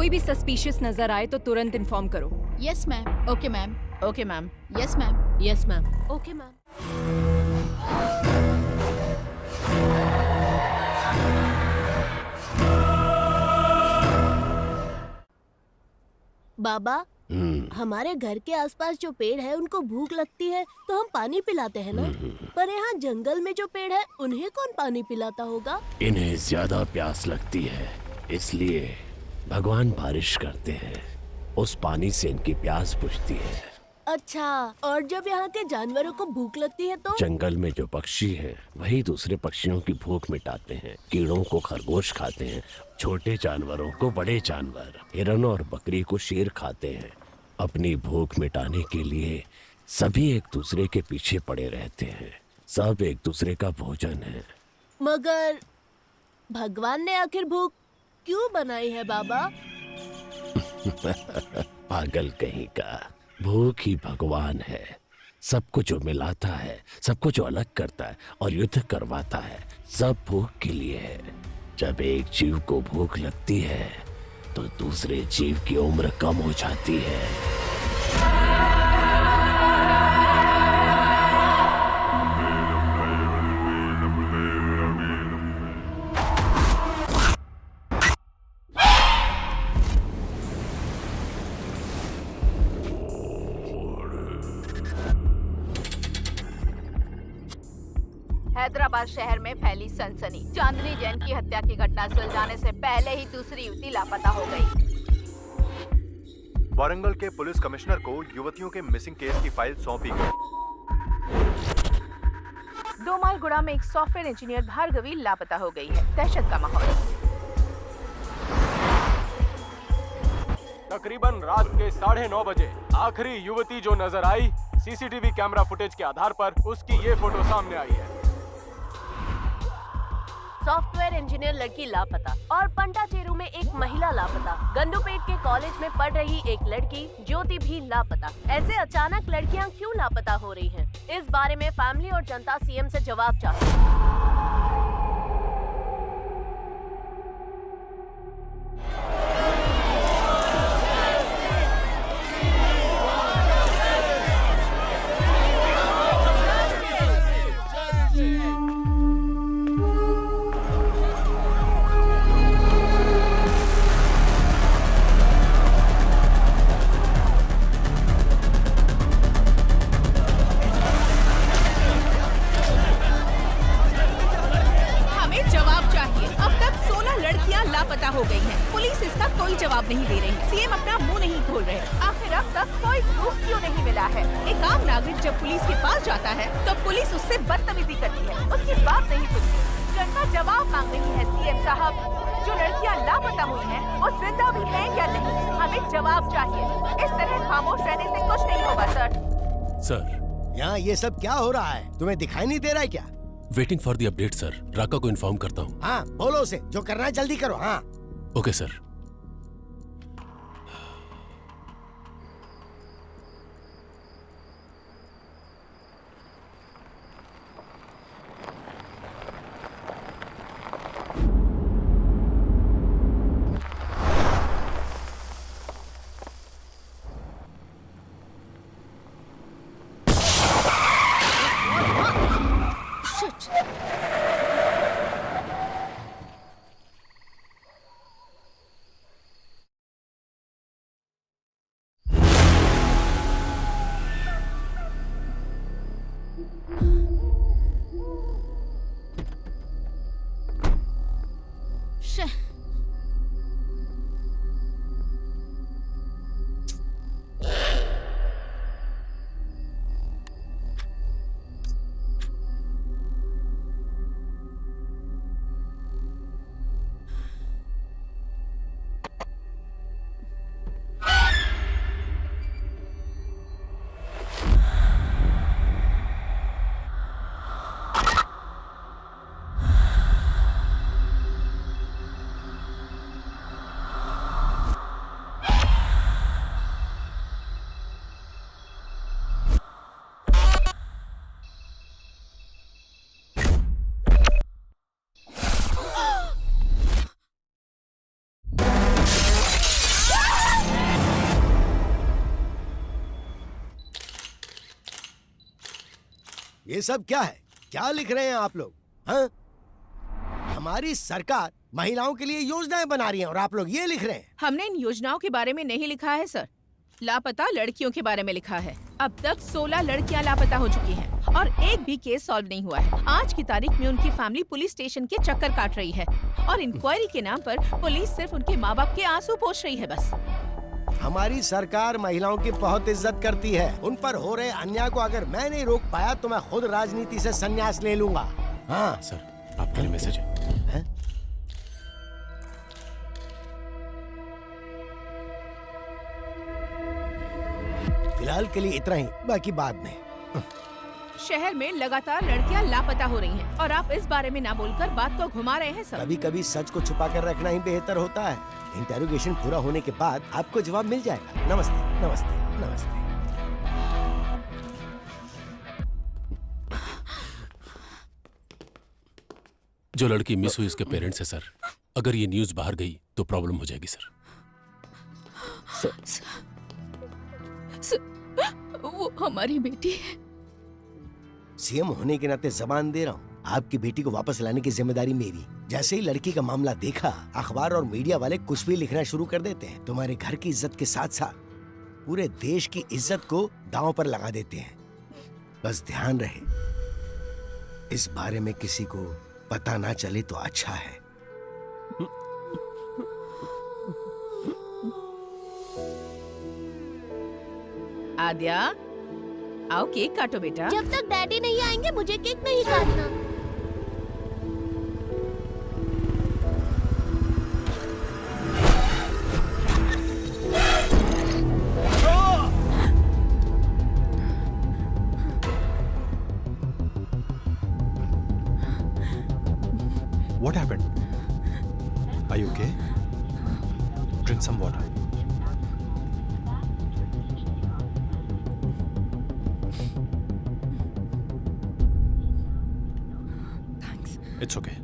कोई भी सस्पिशियस नजर आए तो तुरंत इन्फॉर्म करो। Yes ma'am. Okay ma'am. Okay ma'am. Yes ma'am. Yes ma'am. Okay ma'am. बाबा, हमारे घर के आसपास जो पेड़ है उनको भूख लगती है तो हम पानी पिलाते हैं ना। पर यहाँ जंगल में जो पेड़ है उन्हें कौन पानी पिलाता होगा? इन्हें ज्यादा प्यास लगती है, इसलिए भगवान बारिश करते हैं। उस पानी से इनकी प्यास बुझती है। अच्छा, और जब यहाँ के जानवरों को भूख लगती है तो? जंगल में जो पक्षी हैं, वही दूसरे पक्षियों की भूख मिटाते हैं। कीड़ों को खरगोश खाते हैं, छोटे जानवरों को बड़े जानवर, हिरन और बकरी को शेर खाते हैं। अपनी भूख मिटाने के लिए सभी एक दूसरे के पीछे पड़े रहते हैं। सब एक दूसरे का भोजन है। मगर भगवान ने आखिर भूख क्यों बनाई है बाबा? पागल कहीं का, भूख ही भगवान है। सबको जो मिलाता है, सबको जो अलग करता है और युद्ध करवाता है, सब भूख के लिए है। जब एक जीव को भूख लगती है तो दूसरे जीव की उम्र कम हो जाती है। हैदराबाद शहर में फैली सनसनी। चांदनी जैन की हत्या की घटना सुलझाने से पहले ही दूसरी युवती लापता हो गई। वारंगल के पुलिस कमिश्नर को युवतियों के मिसिंग केस की फाइल सौंपी गई। दोमालगुड़ा में एक सॉफ्टवेयर इंजीनियर भार्गवी लापता हो गई है। दहशत का माहौल। तकरीबन रात के 9:30 बजे आखिरी युवती जो नजर आई, सीसीटीवी कैमरा फुटेज के आधार पर उसकी ये फोटो सामने आई है। सॉफ्टवेयर इंजीनियर लड़की लापता और पंटाचेरू में एक महिला लापता। गंडूपेट के कॉलेज में पढ़ रही एक लड़की ज्योति भी लापता। ऐसे अचानक लड़कियां क्यों लापता हो रही हैं? इस बारे में फैमिली और जनता सीएम से जवाब चाहती है। लापता हो गई हैं। पुलिस इसका कोई जवाब नहीं दे रही। सीएम अपना मुंह नहीं खोल रहे। आखिर अब तक कोई प्रूफ क्यों नहीं मिला है? एक आम नागरिक जब पुलिस के पास जाता है तो पुलिस उससे बदतमीजी करती है, उसकी बात नहीं सुनती। जनता जवाब मांग रही है। सीएम साहब, जो लड़कियां लापता हुई हैं, वो जिंदा भी हैं या नहीं? हमें जवाब चाहिए। इस तरह खामोश रहने से कुछ नहीं होगा सर। यहाँ ये सब क्या हो रहा है? तुम्हें दिखाई नहीं दे रहा है क्या? Waiting for the update sir. Raka को इन्फॉर्म करता हूँ। हाँ, बोलो उसे जो करना है जल्दी करो। हाँ ओके सर। ये सब क्या है? क्या लिख रहे हैं आप लोग? हाँ? हमारी सरकार महिलाओं के लिए योजनाएं बना रही है और आप लोग ये लिख रहे हैं? हमने इन योजनाओं के बारे में नहीं लिखा है सर, लापता लड़कियों के बारे में लिखा है। अब तक 16 लड़कियां लापता हो चुकी हैं और एक भी केस सॉल्व नहीं हुआ है। आज की तारीख में उनकी फैमिली पुलिस स्टेशन के चक्कर काट रही है और इंक्वायरी के नाम पर पुलिस सिर्फ उनके माँ बाप के आंसू पोंछ रही है बस। हमारी सरकार महिलाओं की बहुत इज्जत करती है। उन पर हो रहे अन्याय को अगर मैं नहीं रोक पाया तो मैं खुद राजनीति से संन्यास ले लूंगा। हाँ सर, आपके लिए मैसेज है। फिलहाल के लिए इतना ही, बाकी बाद में। शहर में लगातार लड़कियां लापता हो रही हैं और आप इस बारे में ना बोलकर बात को घुमा रहे हैं सर। कभी कभी सच को छुपा कर रखना ही बेहतर होता है। इंटेरोगेशन पूरा होने के बाद आपको जवाब मिल जाएगा। नमस्ते, नमस्ते, नमस्ते। जो लड़की मिस हुई उसके पेरेंट्स है सर। अगर ये न्यूज बाहर गई तो प्रॉब्लम हो जाएगी सर। वो हमारी बेटी है। सीएम होने के नाते जबान दे रहा हूँ, आपकी बेटी को वापस लाने की जिम्मेदारी मेरी। जैसे ही लड़की का मामला देखा, अखबार और मीडिया वाले कुछ भी लिखना शुरू कर देते हैं। तुम्हारे घर की इज्जत के साथ साथ पूरे देश की इज्जत को दांव पर लगा देते हैं। बस ध्यान रहे, इस बारे में किसी को पता ना चले तो अच्छा है। आद्या, आओ केक काटो बेटा। जब तक डैडी नहीं आएंगे मुझे केक नहीं काटना। What happened? Are you okay? Drink some water. Thanks. It's okay.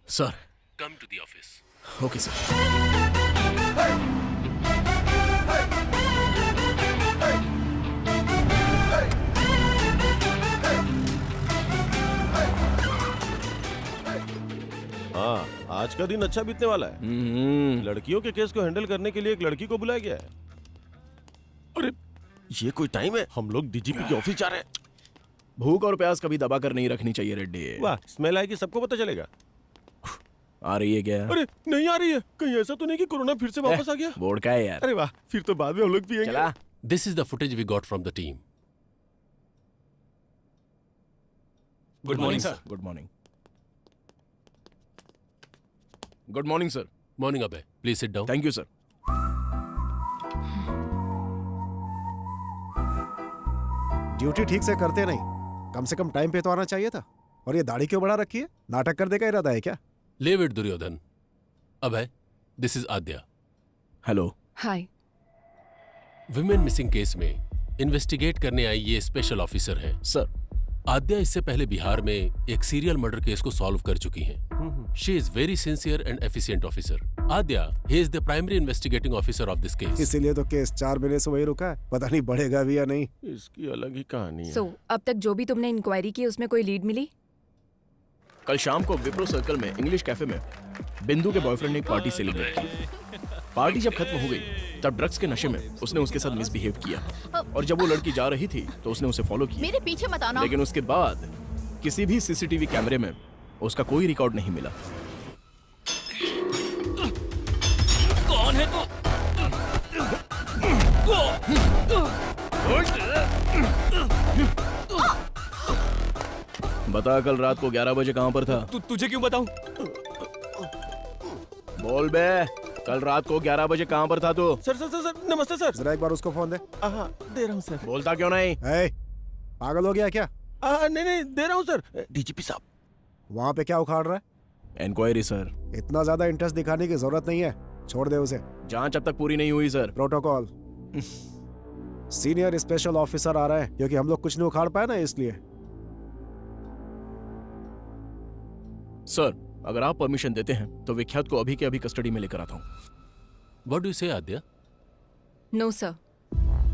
Sir, come to the office. Okay, sir. हाँ, आज का दिन अच्छा बीतने वाला है। लड़कियों के केस को हैंडल करने के लिए एक लड़की को बुलाया गया है। अरे ये कोई टाइम है? हम लोग डीजीपी के ऑफिस जा रहे हैं। भूख और प्यास कभी दबा कर नहीं रखनी चाहिए रेड्डी। वाह, स्मेल आएगी, सबको पता चलेगा। आ रही है क्या? अरे नहीं आ रही है। कहीं ऐसा तो नहीं कि कोरोना फिर से वापस आ गया? बोर्ड का है यार। अरे वाह, फिर तो बाद में हम लोग पिएंगे। चला। This is the footage we got from the team. Good morning sir. Good morning. Good morning sir. Morning अबे, please sit down. Thank you sir. Duty ठीक से करते नहीं, कम से कम टाइम पे तो आना चाहिए था। और ये दाढ़ी क्यों बढ़ा रखी है? नाटक करने का इरादा है क्या? Leave it Duryodhan. Abhay, this is Aadya. Hello. Hi. Women missing case में इन्वेस्टिगेट करने आई ये स्पेशल ऑफिसर है। सर, आद्या इससे पहले बिहार में एक सीरियल मर्डर केस को सॉल्व कर चुकी हैं। She is very sincere and efficient officer. Aadya, he is the primary investigating officer of this case. इसीलिए तो केस 4 महीने से वही रुका है। पता नहीं बढ़ेगा भी या नहीं। इसकी अलग ही कहानी है। सो अब तक जो भी तुमने इंक्वायरी की उसमें कोई लीड मिली? कल शाम को विप्रो सर्कल में इंग्लिश कैफे में बिंदु के बॉयफ्रेंड ने एक पार्टी सेलिब्रेट की। पार्टी जब खत्म हो गई तब ड्रग्स के नशे में उसने उसके साथ मिसबिहेव किया और जब वो लड़की जा रही थी तो उसने उसे फॉलो किया। मेरे पीछे मत आना। लेकिन उसके बाद किसी भी सीसीटीवी कैमरे में उसका कोई रिकॉर्ड नहीं मिला। कौन है तू? बता, कल रात को 11 बजे कहां पर था? तुझे क्यों बताऊं? बोल बे, कल रात को 11 बजे कहां पर था तू? सर सर सर सर, नमस्ते सर। जरा एक बार उसको फोन दे। हाँ, दे रहा हूँ सर। बोलता क्यों नहीं? ए, पागल हो गया क्या? नहीं दे रहा हूँ सर। डीजीपी साहब। वहाँ पे क्या उखाड़ रहा है? Inquiry sir. इतना ज्यादा इंटरेस्ट दिखाने की जरूरत नहीं है, छोड़ दे उसे। जांच अब तक पूरी नहीं हुई sir. Protocol. Senior special officer आ रहा है, क्योंकि हम लोग कुछ नहीं उखाड़ पाए ना, इसलिए। सर अगर आप परमिशन देते हैं तो विख्यात को अभी के अभी कस्टडी में लेकर आता हूँ। व्हाट डू यू से आद्या? नो सर,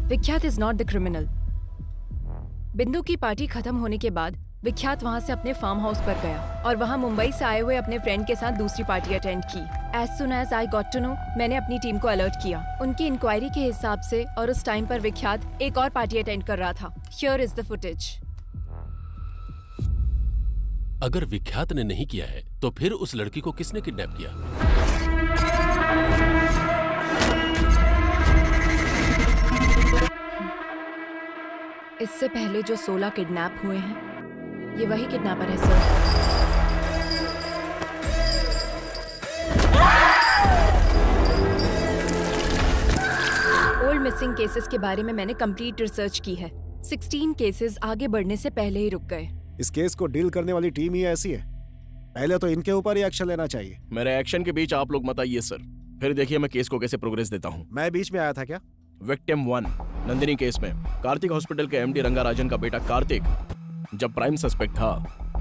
विख्यात इज नॉट द क्रिमिनल। बिंदु की पार्टी खत्म होने के बाद विख्यात वहां से अपने फार्म हाउस पर गया और वहां मुंबई से आए हुए अपने फ्रेंड के साथ दूसरी पार्टी अटेंड की। As soon as I got to know, मैंने अपनी टीम को अलर्ट किया। उनकी इंक्वायरी के हिसाब से और उस टाइम पर विख्यात एक और पार्टी अटेंड कर रहा था। Here is the footage. अगर विख्यात ने नहीं किया है तो फिर उस लड़की को किसने किडनैप किया? इससे पहले जो 16 किडनैप हुए हैं, ये वही किडनैपर है सर। ओल्ड मिसिंग केसेस के बारे में मैंने कंप्लीट रिसर्च की है। 16 केसेस आगे बढ़ने से पहले ही रुक गए। इस केस को डील करने वाली टीम ही ऐसी है, पहले तो इनके ऊपर ही एक्शन लेना चाहिए। मेरे एक्शन के बीच आप लोग मत आइए सर, फिर देखिए मैं केस को कैसे प्रोग्रेस देता हूँ। मैं बीच में आया था क्या? विक्टिम 1 नंदिनी केस में कार्तिक हॉस्पिटल के एमडी रंगाराजन का बेटा कार्तिक जब प्राइम सस्पेक्ट था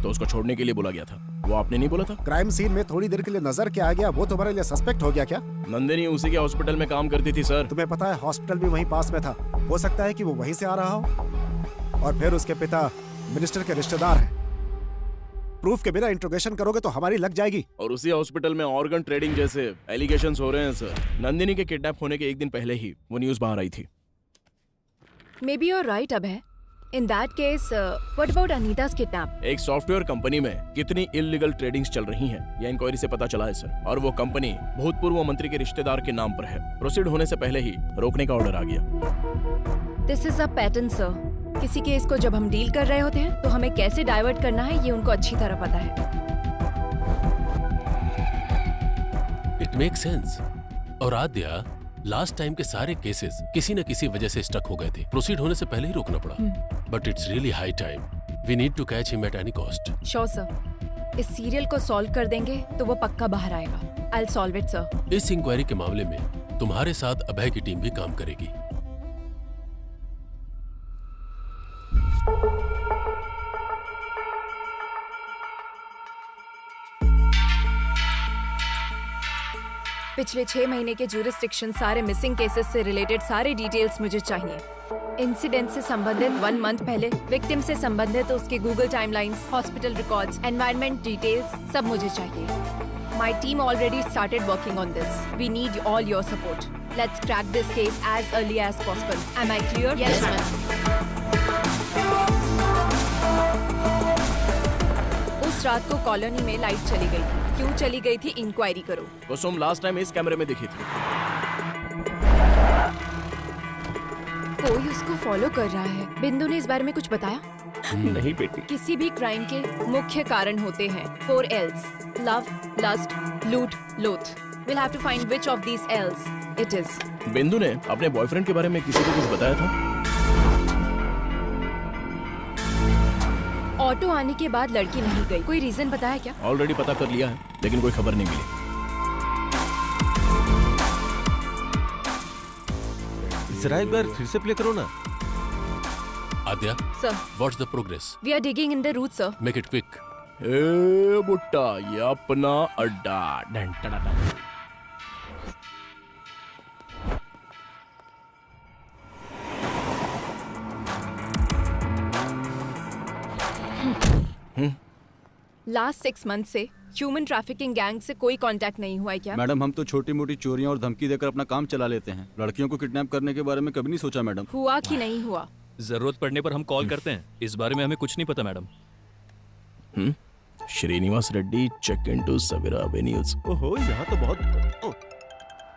तो उसको छोड़ने के लिए बोला गया था। वो आपने नहीं बोला था? क्राइम सीन में थोड़ी देर के लिए नजर के आ गया, वो तुम्हारे लिए सस्पेक्ट हो गया क्या? नंदिनी उसी के हॉस्पिटल में काम करती थी सर। तुम्हें पता है हॉस्पिटल भी वहीं पास में था, हो सकता है कि वो वहीं से आ रहा हो। और फिर उसके पिता मिनिस्टर के रिश्तेदार हैं। प्रूफ के बिना इंट्रोगेशन करोगे तो हमारी लग जाएगी। और उसी हॉस्पिटल में ऑर्गन ट्रेडिंग जैसे एलिगेशंस हो रहे हैं सर। नंदिनी के किडनैप होने के एक दिन पहले ही वो न्यूज बाहर आई थी। Maybe you're right Abhay. In that case, what about Anita's kidnap? एक सॉफ्टवेयर कंपनी में कितनी इलीगल ट्रेडिंग्स चल रही हैं, यह इंक्वायरी से पता चला है सर। और वो कंपनी भूतपूर्व मंत्री के रिश्तेदार के नाम पर है। प्रोसीड होने से पहले ही रोकने का ऑर्डर आ गया। This is a pattern, sir. किसी केस को जब हम डील कर रहे होते हैं तो हमें कैसे डाइवर्ट करना है ये उनको अच्छी तरह पता है। It make sense. और आद्या, लास्ट टाइम के सारे केसेस किसी न किसी वजह से स्टक हो गए थे। प्रोसीड होने से पहले ही रोकना पड़ा। But it's really high time. We need to catch him at any cost. Sure sir. इस सीरियल को सॉल्व कर देंगे तो वो पक्का बाहर आएगा। I'll solve it, sir. इस इंक्वायरी के मामले में तुम्हारे साथ अभय की टीम भी काम करेगी। पिछले 6 महीने के ज्यूरिसडिक्शन, सारे मिसिंग केसेस से रिलेटेड सारे डिटेल्स मुझे चाहिए। इंसिडेंट से संबंधित 1 मंथ पहले, विक्टिम से संबंधित उसके Google timelines, hospital records, environment details सब मुझे चाहिए। My team already started working on this. We need all your support. Let's crack this case as early as possible. Am I clear? Yes ma'am. उस रात को colony में light चली गई थी। क्यों चली गई थी, इंक्वायरी करो। कुसुम लास्ट टाइम इस कैमरे में दिखी थी। कोई उसको फॉलो कर रहा है। बिंदु ने इस बारे में कुछ बताया? नहीं बेटी। किसी भी क्राइम के मुख्य कारण होते हैं 4 L's: लव, लस्ट, लूट, लोथ। We'll have to find which of these L's it is. बिंदु ने अपने बॉयफ्रेंड के बारे में किसी को कुछ बताया था? ऑटो आने के बाद लड़की नहीं गई। कोई रीजन बताया क्या? ऑलरेडी पता कर लिया है, लेकिन कोई खबर नहीं मिली। जरा एक बार फिर से प्ले करो ना। Aadya, Sir, what's the progress? we are digging in the root, sir. Make it quick. ए बुट्टा, ये अपना अड्डा। Done tada done. Last 6 month से ह्यूमन ट्रैफिकिंग गैंग से कोई कांटेक्ट नहीं हुआ है क्या? मैडम, हम तो छोटी मोटी चोरियां और धमकी देकर अपना काम चला लेते हैं। लड़कियों को किडनैप करने के बारे में कभी नहीं सोचा मैडम। हुआ कि नहीं हुआ? जरूरत पड़ने पर हम कॉल करते हैं। इस बारे में हमें कुछ नहीं पता madam. Srinivas Reddy, check into Savera avenues. ओहो, यहाँ तो बहुत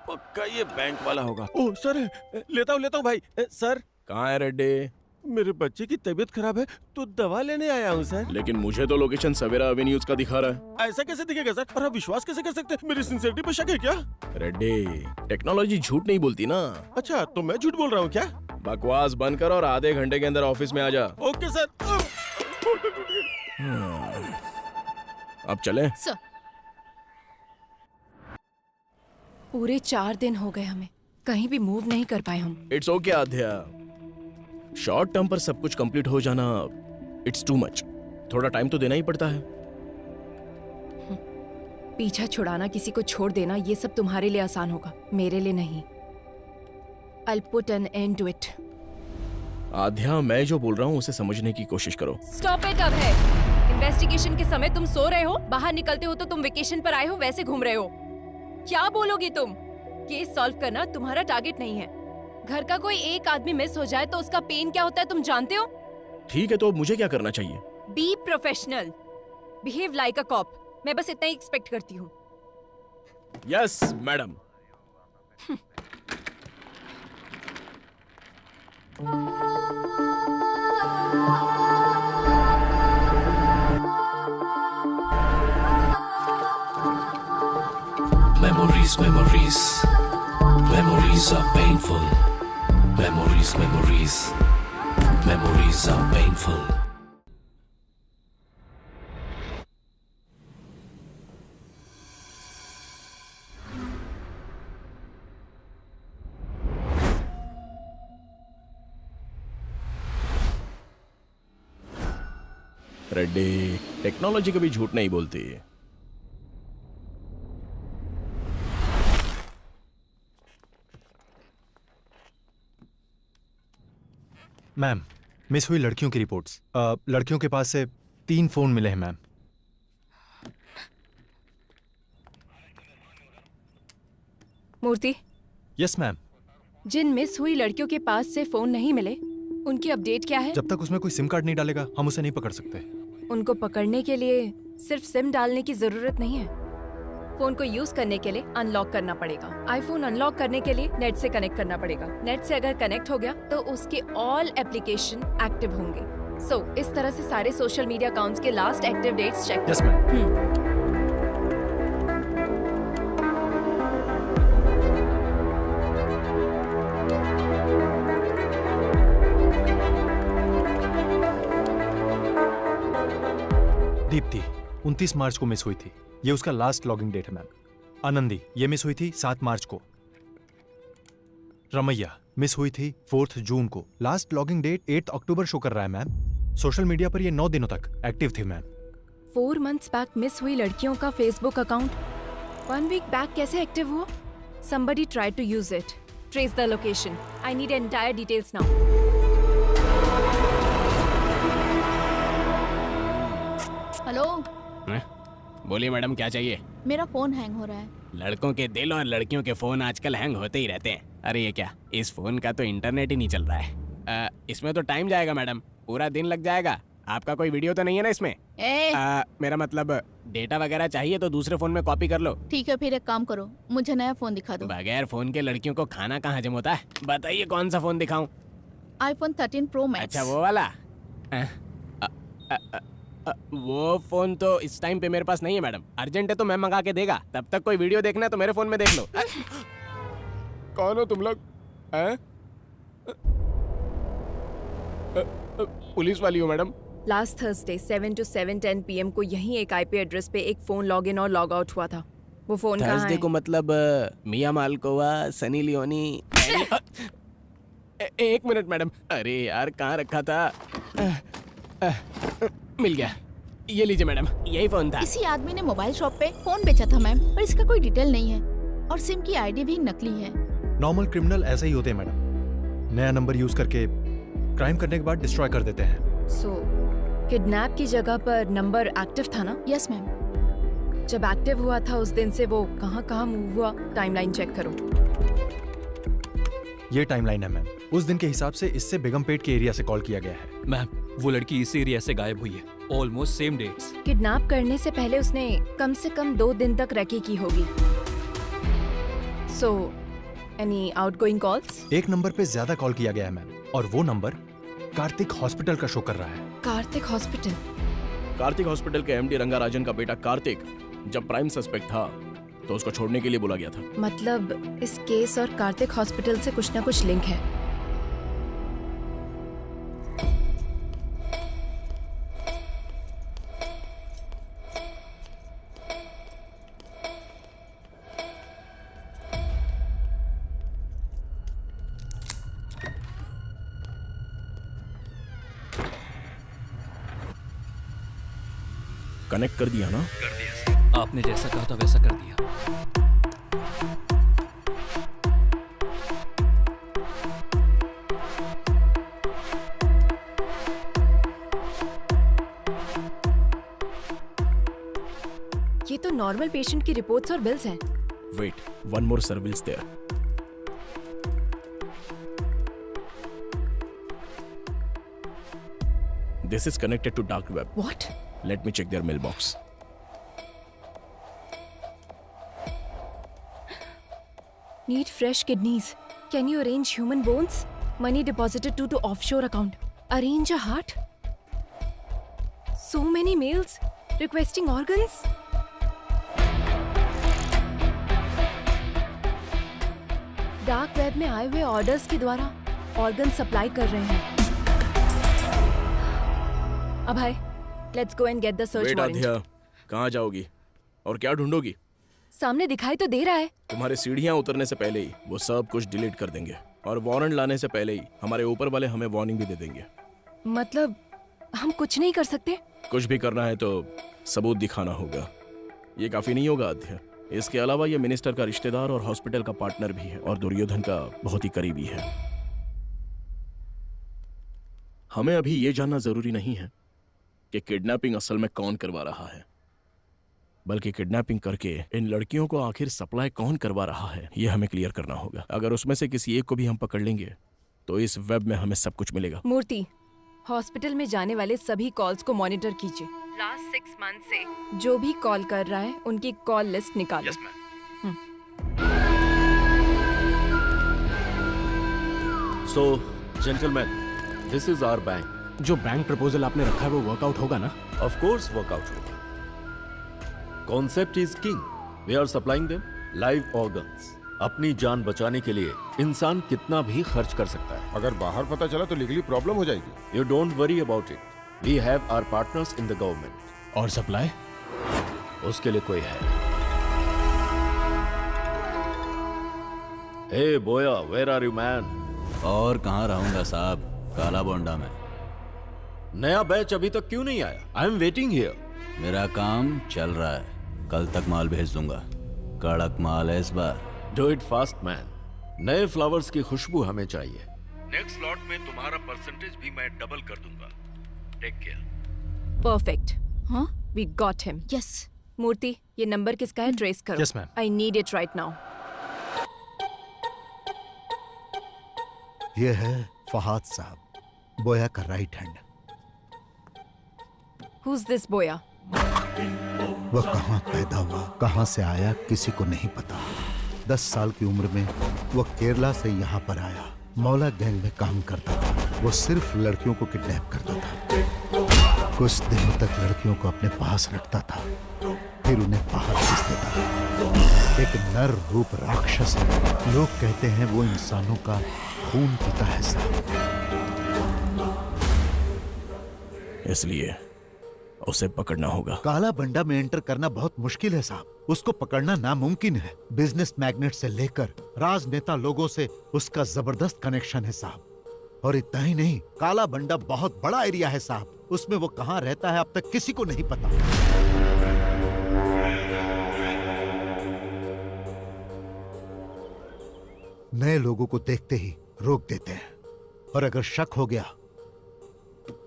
पक्का ये बैंक वाला होगा। ओह सर, लेता हूँ भाई। सर, कहाँ है रेड्डी? मेरे बच्चे की तबीयत खराब है तो दवा लेने आया हूँ सर। लेकिन मुझे तो लोकेशन सवेरा एवेन्यूज का दिखा रहा है। ऐसा कैसे दिखेगा सर? और आप विश्वास कैसे कर सकते हैं? मेरी सिंसियरिटी पे शक है क्या? रेड्डी, टेक्नोलॉजी झूठ नहीं बोलती ना। अच्छा, तो मैं झूठ बोल रहा हूँ क्या? बकवास बंद कर और आधे घंटे के अंदर ऑफिस में आ जा। Okay sir. अब चले? सर पूरे 4 दिन हो गए हमें, कहीं भी मूव नहीं कर पाए हम। It's okay Aadhya, short term पर सब कुछ कंप्लीट हो जाना इट्स टू मच। थोड़ा टाइम तो देना ही पड़ता है। पीछा छुड़ाना, किसी को छोड़ देना, ये सब तुम्हारे लिए आसान होगा, मेरे लिए नहीं। I'll put an end to it. आध्या, मैं जो बोल रहा हूँ उसे समझने की कोशिश करो। Stop it अब है। इन्वेस्टिगेशन के समय तुम सो रहे हो, बाहर निकलते हो तो तुम वेकेशन पर आए हो, वैसे घूम रहे हो। क्या बोलोगी तुम? केस सॉल्व करना तुम्हारा टारगेट नहीं है। घर का कोई एक आदमी मिस हो जाए तो उसका पेन क्या होता है तुम जानते हो? ठीक है, तो मुझे क्या करना चाहिए? Be professional, behave like a cop. मैं बस इतना ही एक्सपेक्ट करती हूँ। Yes madam. Memories, memories, memories are painful. Memories, memories, memories are painful. Reddy, technology कभी झूठ नहीं बोलती। मैम, मिस हुई लड़कियों की रिपोर्ट्स। लड़कियों के पास से 3 फोन मिले हैं मैम। मूर्ति। Yes ma'am. जिन मिस हुई लड़कियों के पास से फोन नहीं मिले, उनकी अपडेट क्या है? जब तक उसमें कोई सिम कार्ड नहीं डालेगा हम उसे नहीं पकड़ सकते। उनको पकड़ने के लिए सिर्फ सिम डालने की जरूरत नहीं है। फोन को यूज करने के लिए अनलॉक करना पड़ेगा। आईफोन अनलॉक करने के लिए नेट से कनेक्ट करना पड़ेगा। नेट से अगर कनेक्ट हो गया तो उसके ऑल एप्लीकेशन एक्टिव होंगे। सो इस तरह से सारे सोशल मीडिया अकाउंट्स के last active dates check. Yes ma'am. Deepti 29 March को मिस हुई थी, ये उसका लास्ट लॉगिंग डेट है मैम। आनंदी, ये मिस हुई थी 7 मार्च को। रमैया मिस हुई थी 4 जून को। लास्ट लॉगिंग डेट 8 अक्टूबर शो कर रहा है मैम। सोशल मीडिया पर ये 9 दिनों तक एक्टिव थी मैम। 4 मंथ्स बैक मिस हुई लड़कियों का फेसबुक अकाउंट 1 वीक बैक कैसे एक्टिव हुआ? Somebody tried to use it. Trace the location. I need entire details now. Hello, बोलिए मैडम, क्या चाहिए? मेरा फोन हैंग हो रहा है। लड़कों के दिल और लड़कियों के फोन आजकल हैंग होते ही रहते हैं। अरे ये क्या, इस फोन का तो इंटरनेट ही नहीं चल रहा है। इसमें तो टाइम जाएगा मैडम, पूरा दिन लग जाएगा। आपका कोई वीडियो तो नहीं है ना इसमें? मेरा मतलब डेटा वगैरह चाहिए तो दूसरे फोन में कॉपी कर लो। ठीक है, फिर एक काम करो, मुझे नया फोन दिखा दो। बगैर फोन के लड़कियों को खाना कहाँ हजम होता है? बताइए कौन सा फोन दिखाऊं? iPhone 13 Pro Max। अच्छा वो वाला? वो फोन तो इस टाइम पे मेरे पास नहीं है मैडम। अर्जेंट है तो मैं मंगा के देगा। तब तक कोई वीडियो देखना है तो मेरे फोन में देख लो। कौन हो तुम लोग? पुलिस वाली हो madam? Last Thursday 7 to 7:10 PM को यहीं एक IP एड्रेस पे एक फोन लॉग इन और लॉग आउट हुआ था। वो फोन कहाँ है? थर्सडे को मतलब मिया मालकोवा, सनी लियोनी। एक मिनट मैडम। अरे यार, कहाँ रखा था? मिल गया, ये लीजिए मैडम, यही फोन था। किसी आदमी ने मोबाइल शॉप पे फोन बेचा था मैम, पर इसका कोई डिटेल नहीं है और सिम की आईडी भी नकली है। नॉर्मल क्रिमिनल ऐसे ही होते हैं मैडम, नया नंबर यूज करके क्राइम करने के बाद डिस्ट्रॉय कर देते हैं। सो किडनैप की जगह पर नंबर एक्टिव था ना? Yes ma'am. जब एक्टिव हुआ था उस दिन से वो कहाँ मूव हुआ, टाइमलाइन चेक करो। ये टाइमलाइन है मैम, उस दिन के हिसाब से इससे बेगमपेट के एरिया से कॉल किया गया है। मैम, वो लड़की इस एरिया से गायब हुई है, ऑलमोस्ट सेम डेट्स। किडनैप करने से पहले उसने कम से कम 2 दिन तक रैकी की होगी। So any outgoing calls? एक नंबर पे ज्यादा कॉल किया गया है मैम, और वो नंबर कार्तिक हॉस्पिटल का शो कर रहा है। कार्तिक हॉस्पिटल? कार्तिक हॉस्पिटल के MD रंगाराजन का बेटा कार्तिक जब प्राइम सस्पेक्ट था तो उसको छोड़ने के लिए बोला गया था। मतलब इस केस और कार्तिक हॉस्पिटल से कुछ ना कुछ लिंक है। कनेक्ट कर दिया ना? कर दिया। आपने जैसा कहा था वैसा कर दिया। ये तो नॉर्मल पेशेंट की रिपोर्ट्स और बिल्स हैं। Wait, one more surveillance there. This is connected to dark web. What? Let me check their mailbox. Need fresh kidneys. Can you arrange human bones? Money deposited to offshore account. Arrange a heart. So many mails requesting organs. Dark web में आए हुए orders के द्वारा organ supply कर रहे हैं। Abhay, let's go and get the search wait warrant. Aadhya, कहाँ जाओगी और क्या ढूंढोगी? सामने दिखाई तो दे रहा है। तुम्हारे सीढ़ियाँ उतरने से पहले ही वो सब कुछ डिलीट कर देंगे और वारंट लाने से पहले ही हमारे ऊपर वाले हमें वार्निंग भी दे देंगे। मतलब हम कुछ नहीं कर सकते? कुछ भी करना है तो सबूत दिखाना होगा। ये काफी नहीं होगा आध्या। इसके अलावा ये मिनिस्टर का रिश्तेदार और हॉस्पिटल का पार्टनर भी है और दुर्योधन का बहुत ही करीबी है। हमें अभी ये जानना जरूरी नहीं है कि किडनैपिंग असल में कौन करवा रहा है, बल्कि किडनैपिंग करके इन लड़कियों को आखिर सप्लाई कौन करवा रहा है ये हमें क्लियर करना होगा। अगर उसमें से किसी एक को भी हम पकड़ लेंगे तो इस वेब में हमें सब कुछ मिलेगा। मूर्ति, हॉस्पिटल में जाने वाले सभी कॉल्स को मॉनिटर कीजिए। लास्ट 6 मंथ से जो भी कॉल कर रहा है उनकी कॉल लिस्ट निकालो। Yes, ma'am. So, gentlemen, this is our bank. जो बैंक प्रपोजल आपने रखा है वो वर्कआउट होगा ना? Of course, workout होगा. Concept is king. We are supplying them live organs. अपनी जान बचाने के लिए इंसान कितना भी खर्च कर सकता है। अगर बाहर पता चला तो लीगली प्रॉब्लम हो जाएगी। You don't worry about it. We have our partners in the government. और सप्लाई? उसके लिए कोई है। Hey boya, where are you man? और कहाँ रहूंगा साहब, काला बोंडा में। नया बैच अभी तक क्यों नहीं आया? I am waiting here. मेरा काम चल रहा है, कल तक माल भेज दूंगा। कड़क माल है इस बार। Do it fast man. नए फ्लावर्स की खुशबू हमें चाहिए। नेक्स्ट लॉट में तुम्हारा परसेंटेज भी मैं डबल कर दूंगा। Take care. परफेक्ट। हाँ? We got him. Yes. Murthy, ये नंबर किसका है? ट्रेस करो। Yes, ma'am. I need it right now. ये है फहाद साहब, बोया का राइट हैंड। Who's this बोया? वह कहाँ पैदा हुआ, कहाँ से आया, किसी को नहीं पता। 10 साल की उम्र में वह केरला से यहाँ पर आया। मौला गैंग में काम करता था। वो सिर्फ लड़कियों को किडनैप करता था। कुछ दिनों तक लड़कियों को अपने पास रखता था, फिर उन्हें बाहर भेज देता था। एक नर रूप राक्षस है। लोग कहते हैं वो इंसानों का खून पीता है साहब। इसलिए उसे पकड़ना होगा। काला बंडा में एंटर करना बहुत मुश्किल है साहब। उसको पकड़ना नामुमकिन है। बिजनेस मैग्नेट से लेकर राजनेता लोगों से उसका जबरदस्त कनेक्शन है साहब। और इतना ही नहीं, काला बंडा बहुत बड़ा एरिया है साहब। उसमें वो कहाँ रहता है अब तक किसी को नहीं पता। नए लोगों को देखते ही रोक देते हैं और अगर शक हो गया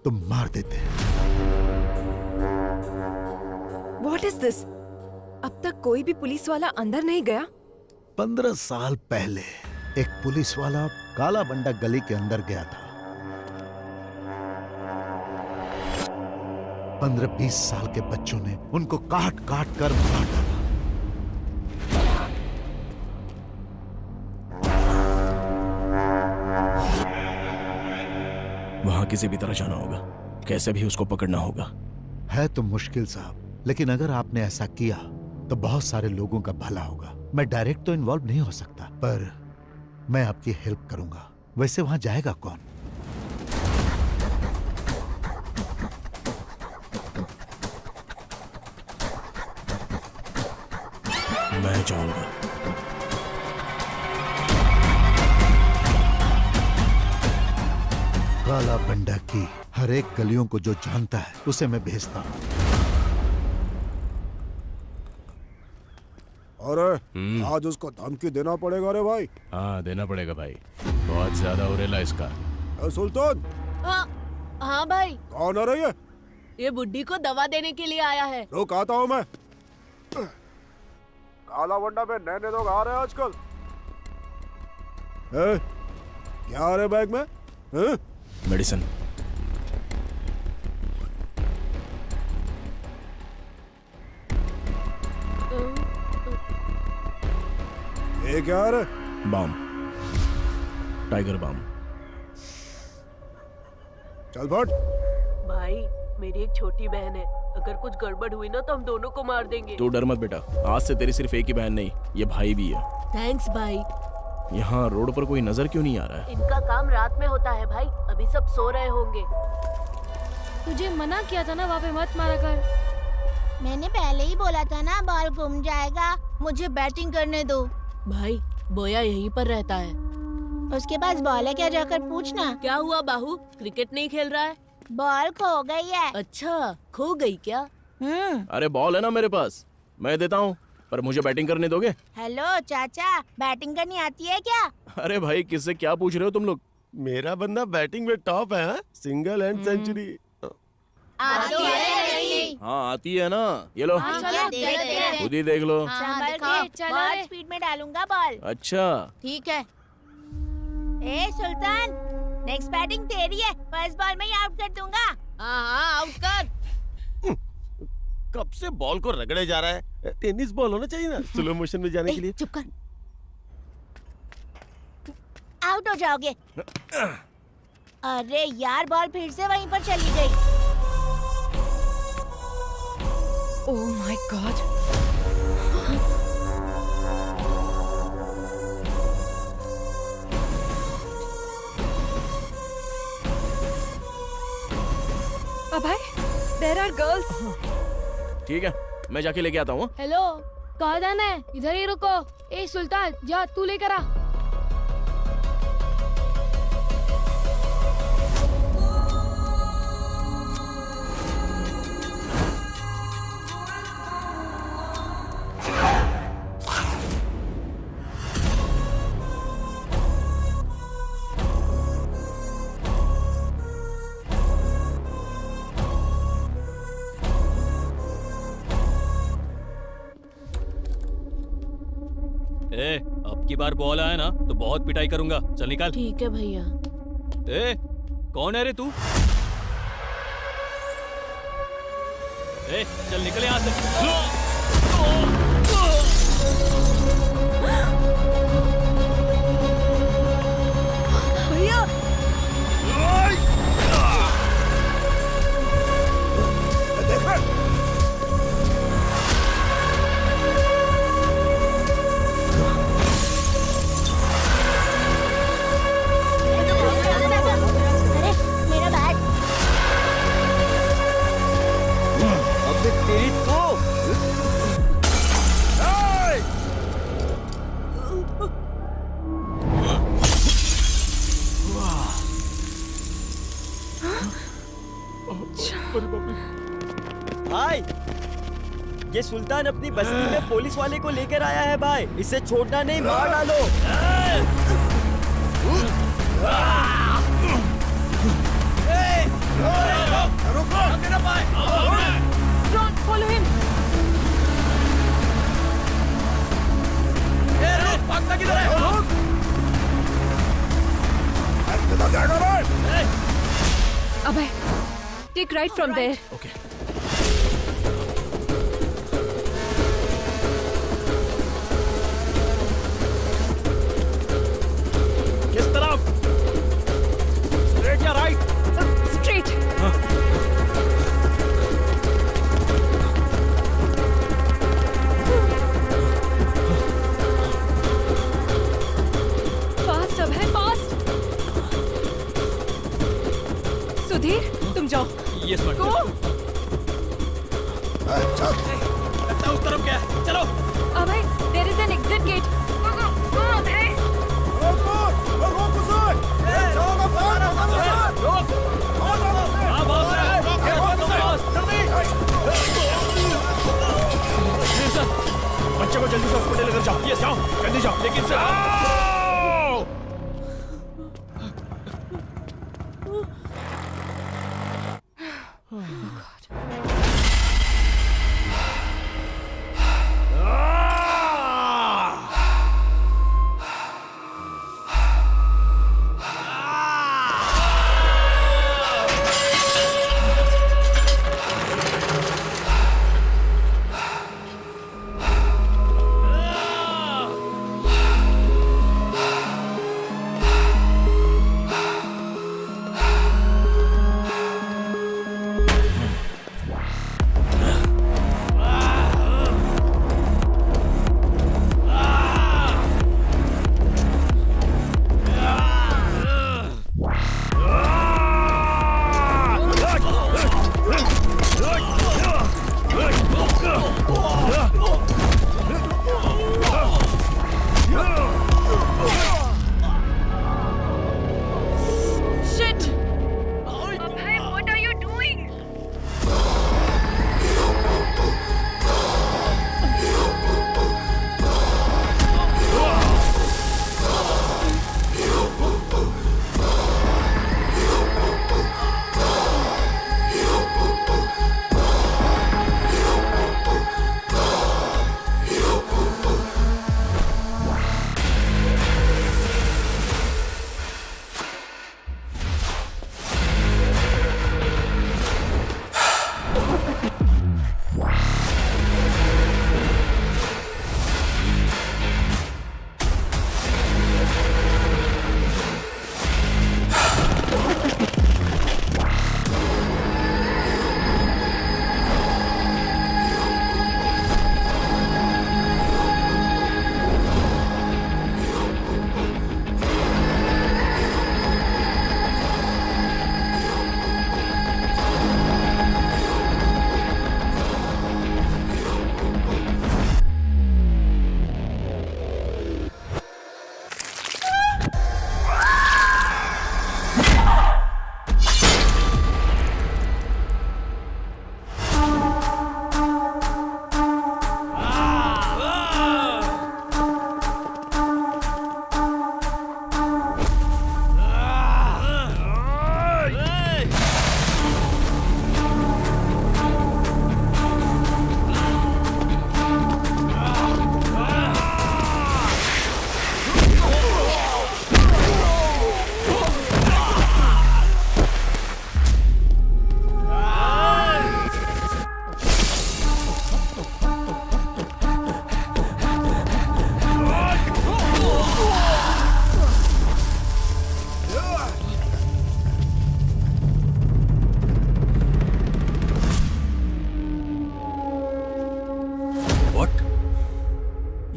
तो मार देते हैं। What is this? अब तक कोई भी पुलिस वाला अंदर नहीं गया? 15 साल पहले एक पुलिस वाला काला बंडा गली के अंदर गया था। 15-20 साल के बच्चों ने उनको काट काट कर मार डाला। वहां किसी भी तरह जाना होगा, कैसे भी उसको पकड़ना होगा। है तो मुश्किल साहब, लेकिन अगर आपने ऐसा किया तो बहुत सारे लोगों का भला होगा। मैं डायरेक्ट तो इन्वॉल्व नहीं हो सकता, पर मैं आपकी हेल्प करूंगा। वैसे वहां जाएगा कौन? मैं जाऊंगा। काला बंडा की हर एक गलियों को जो जानता है उसे मैं भेजता हूं। अरे आज उसको धमकी देना पड़ेगा रे भाई। हाँ देना पड़ेगा भाई, बहुत ज्यादा उरेला इसका। सुल्तान। हाँ भाई। कौन आ रही है? ये बुड्ढी को दवा देने के लिए आया है। रुक आता हूँ मैं। काला वंडा में नए लोग आ रहे हैं आजकल। क्या आ रहे बैग में? मेडिसिन। ये क्या आ रहा? बम, टाइगर बम। चल फट। भाई मेरी एक छोटी बहन है, अगर कुछ गड़बड़ हुई ना तो हम दोनों को मार देंगे। तू डर मत बेटा, आज से तेरी सिर्फ एक ही बहन नहीं, ये भाई भी है। थैंक्स भाई। यहाँ रोड पर कोई नजर क्यों नहीं आ रहा है? इनका काम रात में होता है भाई, अभी सब सो रहे होंगे। तुझे मना किया था ना वहाँ पे मत मारा कर। मैंने पहले ही बोला था ना बॉल घूम जाएगा। मुझे बैटिंग करने दो। भाई बोया यहीं पर रहता है। उसके पास बॉल है क्या, जाकर पूछना। क्या हुआ बाहू, क्रिकेट नहीं खेल रहा है? बॉल खो गई है। अच्छा खो गई क्या? अरे बॉल है ना मेरे पास, मैं देता हूँ, पर मुझे बैटिंग करने दोगे? हेलो चाचा, बैटिंग करनी आती है क्या? अरे भाई किससे क्या पूछ रहे हो तुम लोग? मेरा बंदा बैटिंग में टॉप है, सिंगल एंड सेंचुरी। आती है नहीं? हाँ आती है ना, ये लो खुद ही देख लो। संभल के, बहुत स्पीड में डालूंगा बॉल। अच्छा ठीक है। ए सुल्तान, नेक्स्ट बैटिंग तेरी है, फर्स्ट बॉल में ही आउट कर दूंगा। हाँ आउट कर। कब से बॉल को रगड़े जा रहा है, टेनिस बॉल होना चाहिए ना स्लो मोशन में जाने के लिए। चुप कर। आउट हो जाओगे। अरे यार बॉल फिर से वहीं पर चली गई। Oh my god. Abhay, there are girls. ठीक है, मैं जाके लेके आता हूँ। हेलो, कहाँ जाना है? इधर ही रुको। ए सुल्तान, जा तू लेकर आ। अब की बार बॉल आया ना तो बहुत पिटाई करूंगा। चल निकाल। ठीक है भैया। ए, कौन है रे तू? ए, चल निकल यहाँ से। भैया भाई, ये सुल्तान अपनी बस्ती में पुलिस वाले को लेकर आया है भाई, इसे छोड़ना नहीं, मार डालो। Don't follow him. भागता किधर है? अभय, take right from there. Okay. किस तरफ? Straight या right? Straight. Fast अभय, fast. सुधीर, तुम जाओ। Yes, madam. Go. जल्दी से हॉस्पिटल लेकर जाओ। ये जाओ, जल्दी जाओ, लेकिन से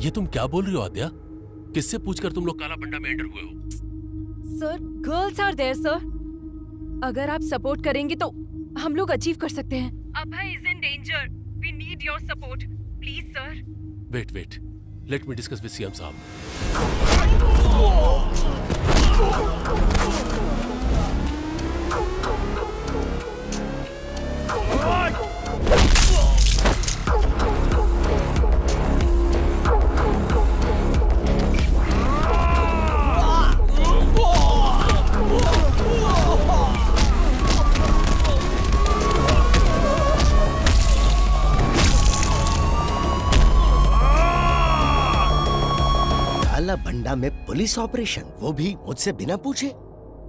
ये तुम क्या बोल रही हो आद्या? किससे पूछकर तुम लोग काला बंडा में एंटर हुए हो? Sir, girls are there sir. अगर आप सपोर्ट करेंगे तो हम लोग अचीव कर सकते हैं। Abhay is in danger. We need your support please sir. Wait, let me discuss with CM साहब। काला भंडा में पुलिस ऑपरेशन, वो भी मुझसे बिना पूछे।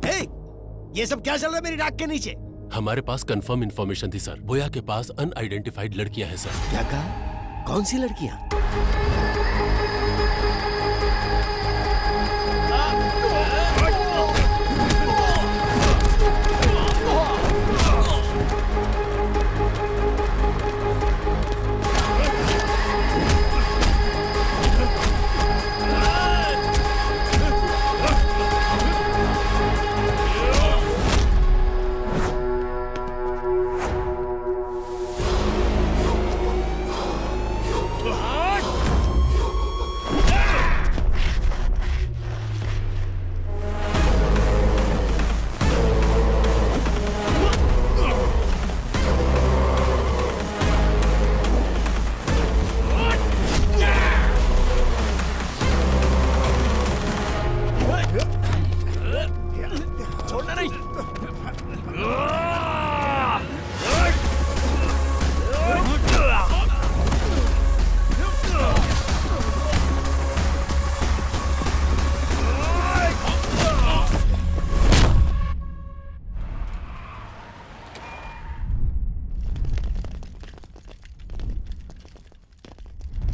हे, ये सब क्या चल रहा है मेरी नाक के नीचे? हमारे पास कंफर्म इंफॉर्मेशन थी सर। बोया के पास अनआइडेंटिफाइड लड़कियां हैं सर। क्या कहा? कौन सी लड़कियां?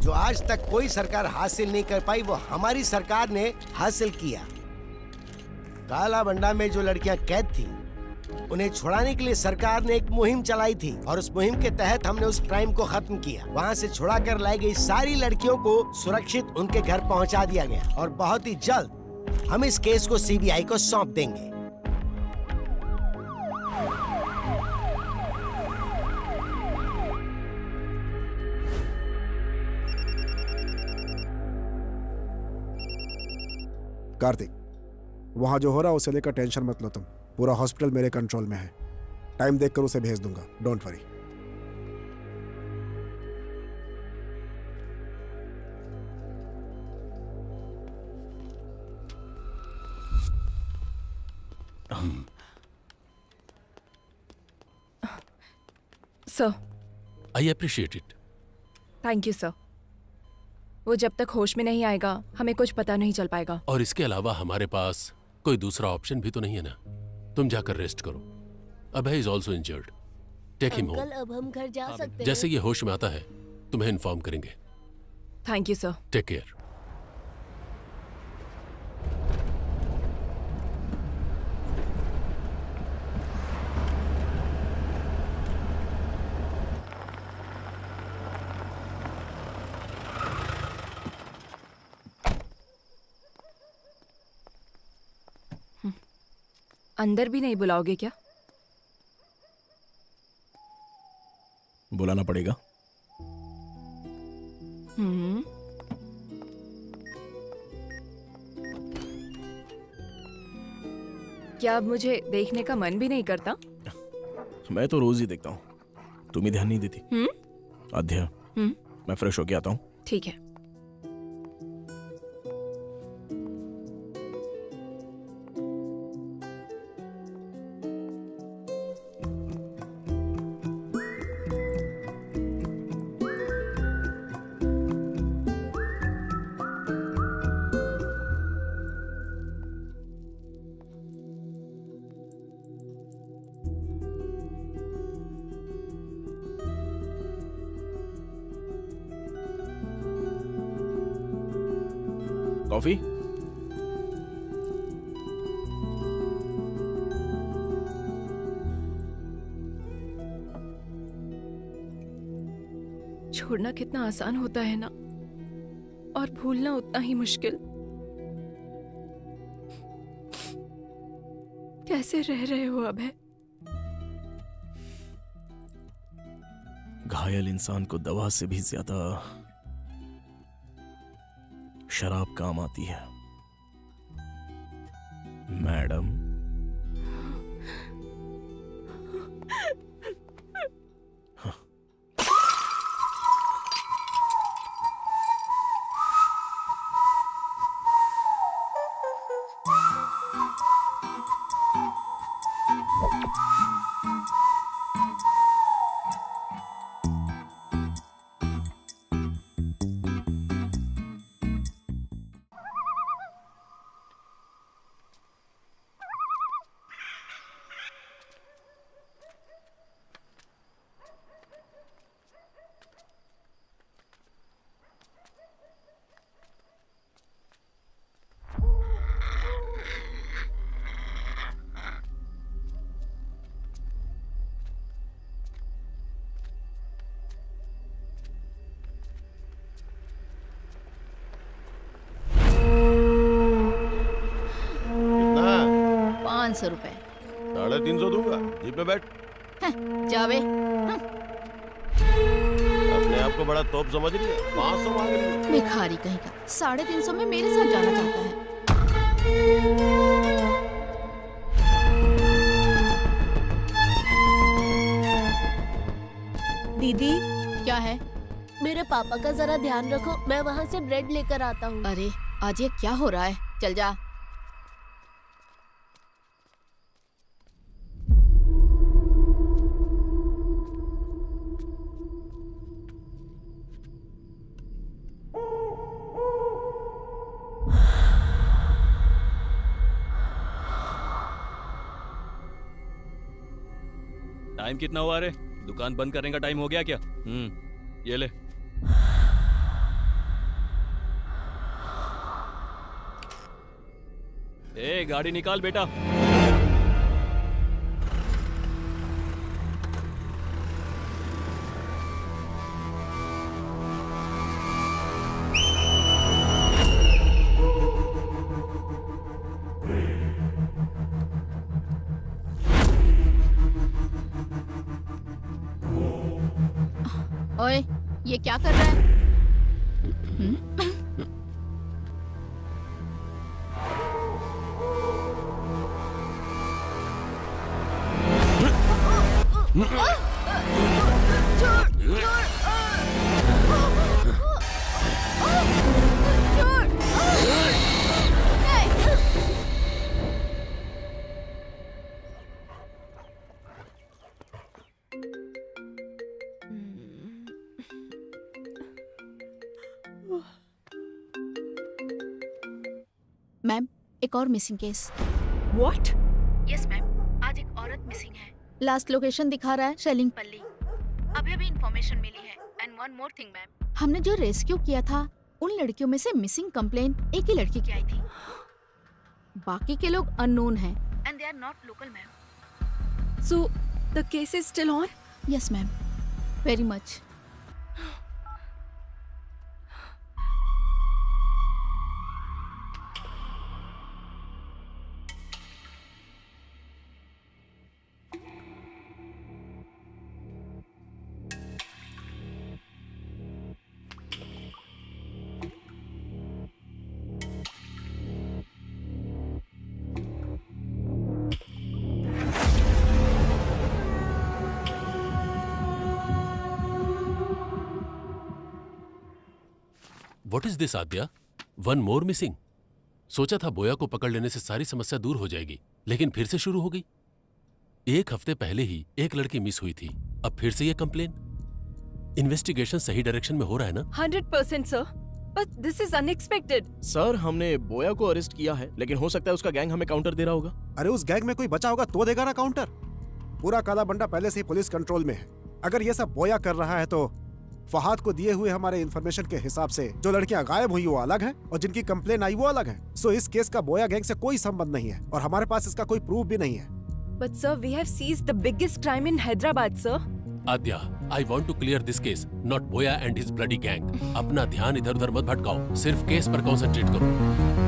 जो आज तक कोई सरकार हासिल नहीं कर पाई वो हमारी सरकार ने हासिल किया। काला बंडा में जो लड़कियां कैद थी उन्हें छुड़ाने के लिए सरकार ने एक मुहिम चलाई थी और उस मुहिम के तहत हमने उस क्राइम को खत्म किया। वहाँ से छुड़ा कर लाई गई सारी लड़कियों को सुरक्षित उनके घर पहुँचा दिया गया और बहुत ही जल्द हम इस केस को सीबीआई को सौंप देंगे। कार्तिक, वहां जो हो रहा है उसे लेकर टेंशन मत लो तुम। पूरा हॉस्पिटल मेरे कंट्रोल में है। टाइम देखकर उसे भेज दूंगा, don't worry. Sir, I appreciate it. Thank you sir. वो जब तक होश में नहीं आएगा हमें कुछ पता नहीं चल पाएगा। और इसके अलावा हमारे पास कोई दूसरा ऑप्शन भी तो नहीं है ना। तुम जाकर रेस्ट करो। Abhay is also injured, take him home. अब हम घर जा सकते हैं। जैसे ये होश में आता है तुम्हें इन्फॉर्म करेंगे। Thank you sir. Take care. अंदर भी नहीं बुलाओगे क्या? बुलाना पड़ेगा। क्या अब मुझे देखने का मन भी नहीं करता? मैं तो रोज ही देखता हूँ, तुम ही ध्यान नहीं देती। आध्या, मैं फ्रेश होके आता हूँ। ठीक है। कॉफी? छोड़ना कितना आसान होता है ना, और भूलना उतना ही मुश्किल। कैसे रह रहे हो अभय? घायल इंसान को दवा से भी ज्यादा शराब काम आती है मैडम। ₹500। 350 दूंगा। जीप में बैठ। जावे। अपने आप को बड़ा तोप समझ रही है, 500 मांग रही है। भिखारी कहीं का 350 में मेरे साथ जाना चाहता है। दीदी, क्या है? मेरे पापा का जरा ध्यान रखो, मैं वहाँ से ब्रेड लेकर आता हूँ। अरे आज ये क्या हो रहा है? चल जा। टाइम कितना हुआ रे? दुकान बंद करने का टाइम हो गया क्या? ये ले। ए गाड़ी निकाल बेटा। ओए, ये क्या कर रहा है? मैम, एक और missing case. What? Yes ma'am, आज एक औरत मिसिंग है। लास्ट लोकेशन दिखा रहा है शेलिंगपल्ली। अभी अभी इंफॉर्मेशन मिली है। And one more thing ma'am, हमने जो रेस्क्यू किया था उन लड़कियों में से मिसिंग कंप्लेन एक ही लड़की की आई थी। बाकी के लोग अननोन हैं and they are not local ma'am. So the case is still on? Yes ma'am, very much. What is this, Aadya? One more missing? सोचा था बोया को पकड़ लेने से सारी समस्या दूर हो जाएगी, लेकिन फिर से शुरू हो गई। एक हफ्ते पहले ही एक लड़की मिस हुई थी, अब फिर से ये कंप्लेन। इन्वेस्टिगेशन सही डायरेक्शन में हो रहा है ना? 100% sir, but this is unexpected. Sir, हमने बोया को अरेस्ट किया है, लेकिन हो सकता है उसका गैंग हमें काउंटर दे रहा होगा। अरे उस गैंग में कोई बचा होगा तो देगा ना काउंटर। पूरा काला बंडा पहले से ही पुलिस कंट्रोल में है। अगर ये सब बोया कर रहा है तो फहाद को दिए हुए हमारे इंफॉर्मेशन के हिसाब से जो लड़कियां गायब हुई वो अलग हैं और जिनकी कंप्लेन आई वो अलग है। सो इस केस का बोया गैंग से कोई संबंध नहीं है और हमारे पास इसका कोई प्रूफ भी नहीं है। But sir, we have seized the biggest crime in Hyderabad sir. Aadya, I want to clear this case, not Boya and his bloody gang. अपना ध्यान इधर उधर मत भटकाओ, सिर्फ केस पर कंसंट्रेट करो।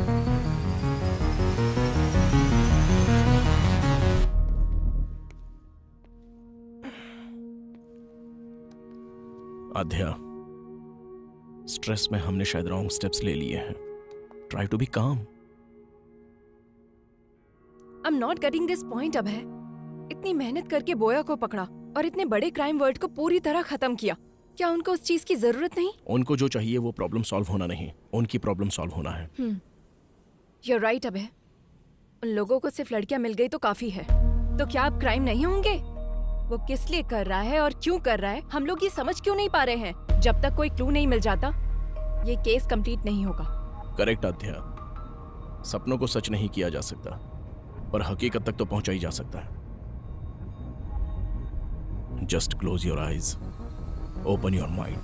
आध्या, स्ट्रेस में हमने शायद रॉन्ग स्टेप्स ले लिए हैं। Try to be calm. I am not getting this point Abhay. इतनी मेहनत करके बोया को पकड़ा और इतने बड़े क्राइम वर्ड को पूरी तरह खत्म किया। क्या उनको उस चीज की जरूरत नहीं? उनको जो चाहिए वो प्रॉब्लम सॉल्व होना नहीं, उनकी प्रॉब्लम सॉल्व होना है। You're right अभय। उन लोगों को सिर्फ लड़कियां मिल गई तो काफी है। तो क्या अब क्राइम नहीं होंगे? वो किस लिए कर रहा है और क्यों कर रहा है, हम लोग ये समझ क्यों नहीं पा रहे हैं? जब तक कोई क्लू नहीं मिल जाता, ये केस कंप्लीट नहीं होगा। करेक्ट आध्या। सपनों को सच नहीं किया जा सकता, पर हकीकत तक तो पहुंचा ही जा सकता है। Just close your eyes, open your mind.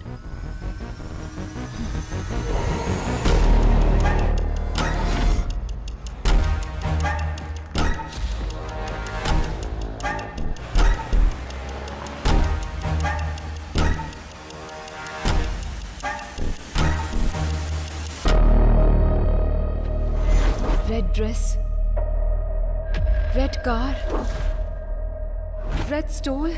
Red dress, red car, red stole.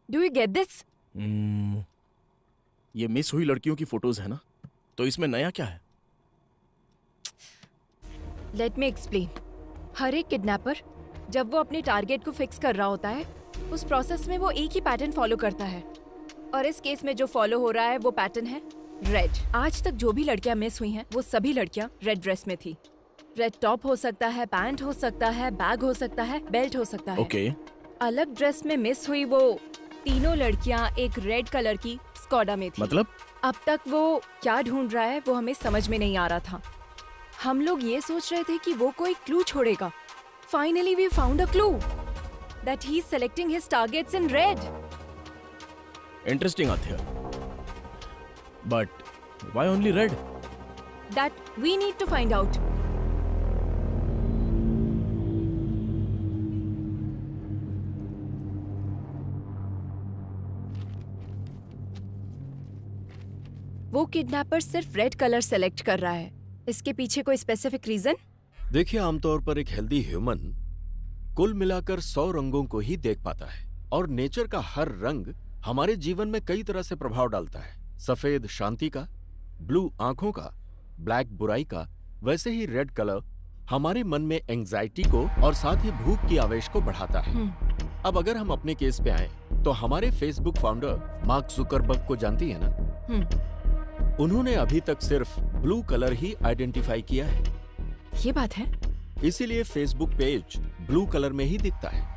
Do you get this? ये मिस हुई लड़कियों की फोटोज है ना, तो इसमें नया क्या है? Let me explain. हर एक किडनैपर जब वो अपने टारगेट को फिक्स कर रहा होता है उस प्रोसेस में वो एक ही पैटर्न फॉलो करता है और इस केस में जो फॉलो हो रहा है वो पैटर्न है रेड। आज तक जो भी लड़कियां मिस हुई हैं वो सभी लड़कियां रेड ड्रेस में थी। रेड टॉप हो सकता है, पैंट हो सकता है, बैग हो सकता है, बेल्ट हो सकता है। ओके। अलग ड्रेस में मिस हुई वो तीनों लड़कियां एक रेड कलर की स्कॉडा में थी। मतलब? अब तक वो क्या ढूंढ रहा है वो हमें समझ में नहीं आ रहा था। हम लोग ये सोच रहे थे कि वो कोई क्लू छोड़ेगा। Finally we found a clue that he is selecting his targets in red. Interesting Athiya, but why only red? That we need to find out. वो किडनैपर सिर्फ रेड कलर सेलेक्ट कर रहा है। इसके पीछे कोई स्पेसिफिक रीजन? देखिए, आमतौर पर एक हेल्दी ह्यूमन कुल मिलाकर 100 रंगों को ही देख पाता है और नेचर का हर रंग हमारे जीवन में कई तरह से प्रभाव डालता है। सफेद शांति का, ब्लू आंखों का, ब्लैक बुराई का, वैसे ही रेड कलर हमारे मन में एंजाइटी को और साथ ही भूख की आवेश को बढ़ाता है। अब अगर हम अपने केस पे आए तो हमारे फेसबुक फाउंडर मार्क जुकरबर्ग को जानती है ना? उन्होंने अभी तक सिर्फ ब्लू कलर ही आइडेंटिफाई किया है। ये बात है, इसीलिए फेसबुक पेज ब्लू कलर में ही दिखता है।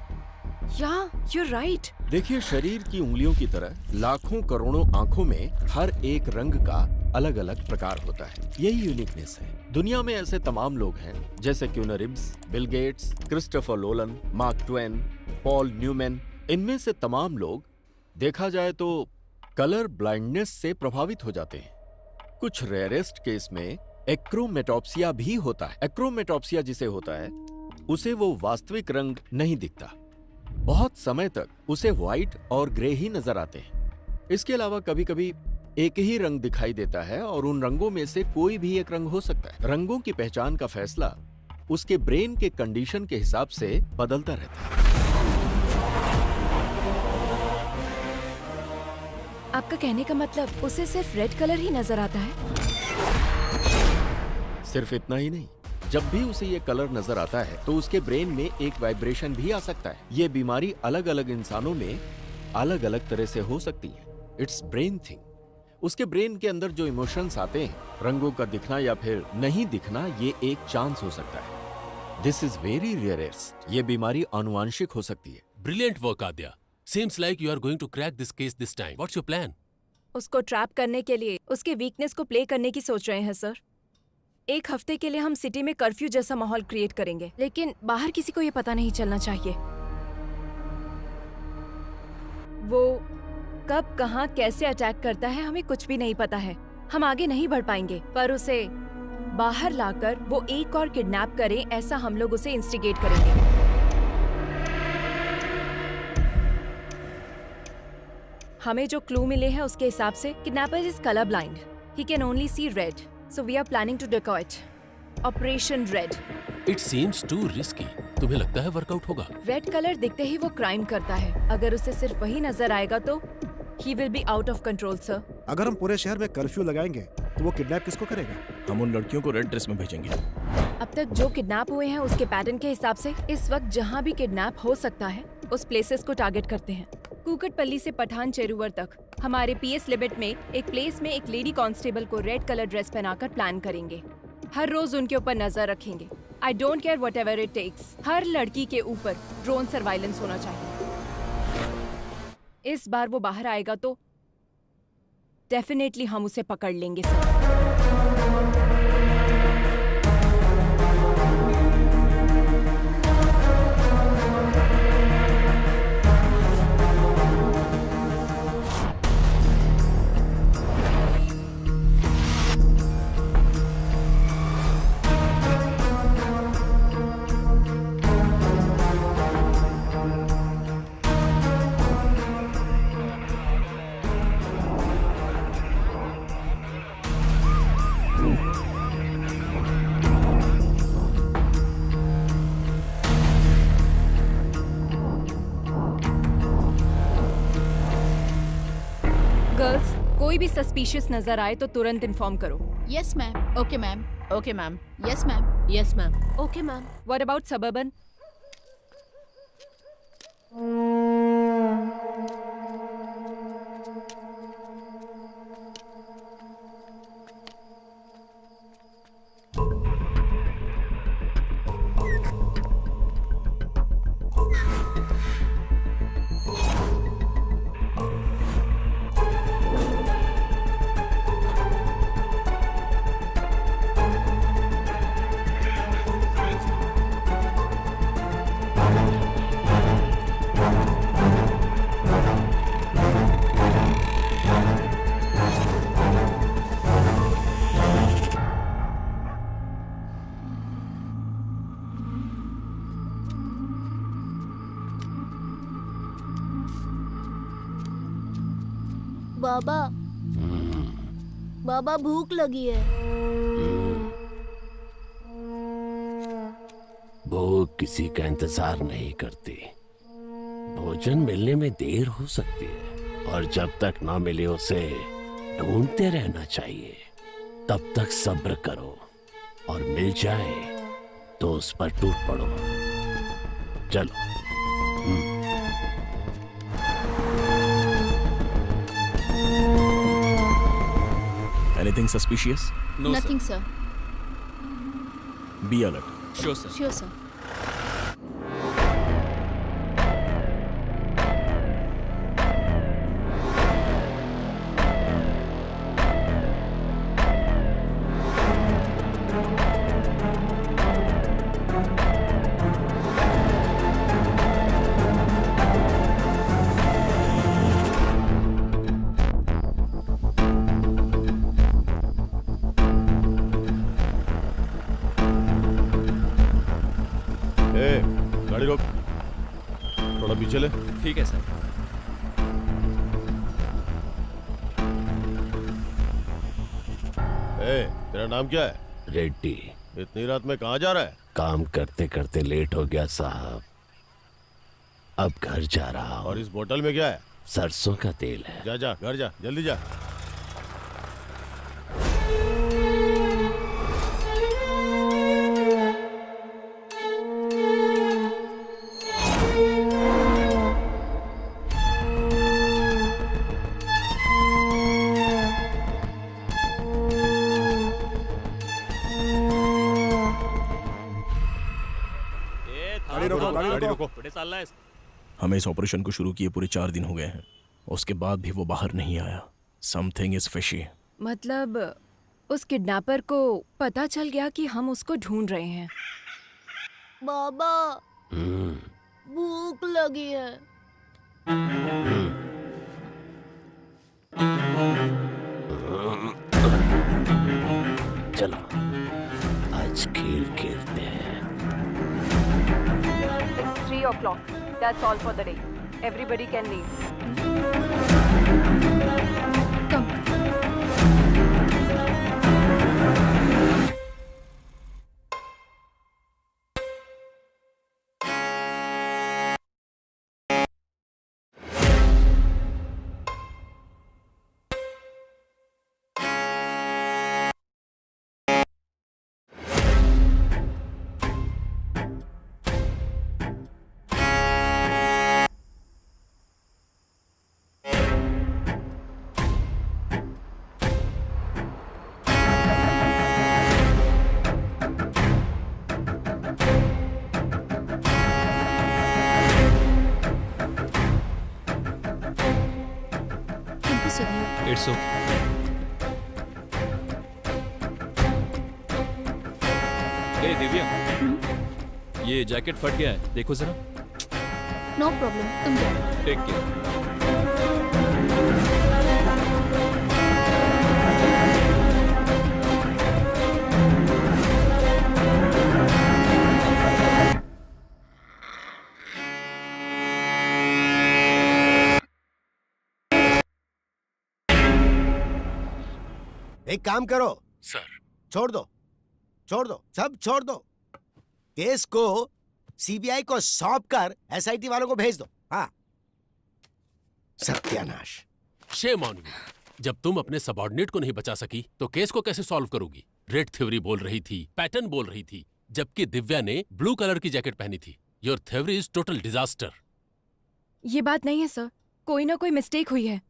you're right। देखिए, शरीर की उंगलियों की तरह लाखों करोड़ों आंखों में हर एक रंग का अलग अलग प्रकार होता है। यही यूनिकनेस है। दुनिया में ऐसे तमाम लोग हैं जैसे Keanu Reeves, Bill Gates, Christopher Nolan, Mark Twain, Paul Newman. इनमें से तमाम लोग देखा जाए तो कलर ब्लाइंडनेस से प्रभावित हो जाते हैं। कुछ रेयरेस्ट केस में एक्रोमेटॉप्सिया भी होता है। एक्रोमेटॉप्सिया जिसे होता है उसे वो वास्तविक रंग नहीं दिखता। बहुत समय तक उसे व्हाइट और ग्रे ही नजर आते हैं। इसके अलावा कभी कभी एक ही रंग दिखाई देता है और उन रंगों में से कोई भी एक रंग हो सकता है। रंगों की पहचान का फैसला उसके ब्रेन के कंडीशन के हिसाब से बदलता रहता है। आपका कहने का मतलब उसे सिर्फ रेड कलर ही नजर आता है? सिर्फ इतना ही नहीं, जब भी उसे ये कलर नजर आता है तो उसके ब्रेन में एक वाइब्रेशन भी आ सकता है। ये बीमारी अलग अलग इंसानों में अलग अलग तरह से हो सकती है। It's brain thing. उसके ब्रेन के अंदर जो इमोशंस आते हैं, रंगों का दिखना या फिर नहीं दिखना, ये एक चांस हो सकता है। This is very rarest. ये बीमारी आनुवांशिक हो सकती है। Brilliant work Aadya. Seems like you are going to crack this case this time. What's your plan? उसको ट्रैप करने के लिए उसके वीकनेस को प्ले करने की सोच रहे हैं सर। एक हफ्ते के लिए हम सिटी में कर्फ्यू जैसा माहौल क्रिएट करेंगे, लेकिन बाहर किसी को ये पता नहीं चलना चाहिए। वो कब, कहां, कैसे अटैक करता है हमें कुछ भी नहीं पता है। हम आगे नहीं बढ़ पाएंगे, पर उसे बाहर लाकर वो एक और किडनैप करे, ऐसा हम लोग उसे इंस्टिगेट करेंगे। हमें जो क्लू मिले हैं उसके हिसाब से kidnapper is colour blind. He can only see red, so we are planning to dacoit operation red. It seems too risky. तुम्हें लगता है वर्कआउट होगा? रेड कलर दिखते ही वो क्राइम करता है। अगर उसे सिर्फ वही नजर आएगा तो he will be out of control, sir। अगर हम पूरे शहर में कर्फ्यू लगाएंगे तो वो किडनैप किसको करेगा? हम उन लड़कियों को रेड ड्रेस में भेजेंगे। अब तक जो किडनैप हुए हैं उसके पैटर्न के हिसाब से इस वक्त जहाँ भी किडनैप हो सकता है उस प्लेसेस को टारगेट करते हैं। कुकटपल्ली से पठान चेरुवर तक हमारे पीएस लिमिट में एक प्लेस में एक लेडी कांस्टेबल को रेड कलर ड्रेस पहनाकर प्लान करेंगे। हर रोज उनके ऊपर नजर रखेंगे। I don't care whatever it takes. हर लड़की के ऊपर ड्रोन सर्वाइलेंस होना चाहिए। इस बार वो बाहर आएगा तो डेफिनेटली हम उसे पकड़ लेंगे सर। गर्ल्स, कोई भी सस्पिशियस नजर आए तो तुरंत इन्फॉर्म करो। Yes ma'am. Okay ma'am. Okay ma'am. Yes ma'am. Yes ma'am. Okay ma'am. What about suburban? बाबा बाबा भूख लगी है। भूख किसी का इंतजार नहीं करती। भोजन मिलने में देर हो सकती है और जब तक ना मिले उसे ढूंढते रहना चाहिए। तब तक सब्र करो और मिल जाए तो उस पर टूट पड़ो। चलो। Anything suspicious? No, Nothing, sir. Be alert. Sure, sir. Sure, sir. गाड़ी रोक, थोड़ा पीछे ले। ठीक है सर। तेरा नाम क्या है? रेड्डी। इतनी रात में कहाँ जा रहा है? काम करते करते लेट हो गया साहब, अब घर जा रहा हूँ। और इस बोतल में क्या है? सरसों का तेल है। जा जा घर जा, जल्दी जा। गाड़ी रोको। बड़े साल है। हमें इस ऑपरेशन को शुरू किए पूरे 4 दिन हो गए हैं, उसके बाद भी वो बाहर नहीं आया। Something is fishy. मतलब उस किडनैपर को पता चल गया कि हम उसको ढूंढ रहे हैं। बाबा भूख लगी है। चलो आज खेल खेलते हैं। It's 3 o'clock. That's all for the day. Everybody can leave. Come. It's okay. ए दिव्या, ये जैकेट फट गया है, देखो जरा। नो प्रॉब्लम, तुम जाओ। Take care. एक काम करो सर। छोड़ दो सब छोड़ दो। केस को सीबीआई को सौंप कर एसआईटी वालों को भेज दो। हाँ, सत्यानाश। Shame on you. जब तुम अपने सबऑर्डिनेट को नहीं बचा सकी तो केस को कैसे सॉल्व करोगी? रेड थ्योरी बोल रही थी, पैटर्न बोल रही थी, जबकि दिव्या ने ब्लू कलर की जैकेट पहनी थी। Your theory is total disaster. ये बात नहीं है सर, कोई ना कोई मिस्टेक हुई है।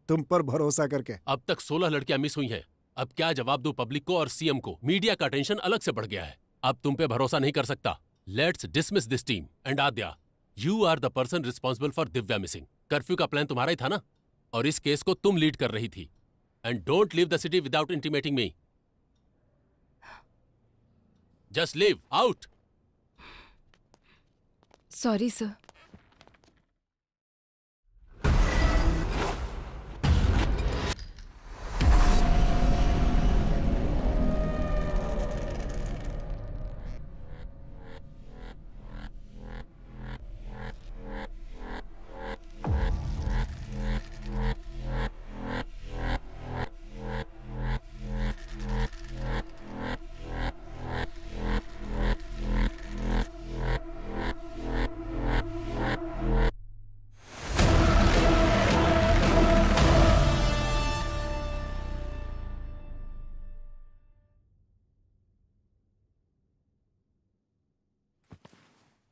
तुम पर भरोसा करके। अब तक 16 लड़कियां मिस हुई हैं। अब क्या जवाब दो पब्लिक को और सीएम को? मीडिया का टेंशन अलग से बढ़ गया है। अब तुम पे भरोसा नहीं कर सकता। Let's dismiss this team and Aadya, you are the person responsible for Divya missing. Curfew का प्लान तुम्हारा ही था ना, और इस केस को तुम लीड कर रही थी। And don't leave the city without intimating me. Just leave out. Sorry sir.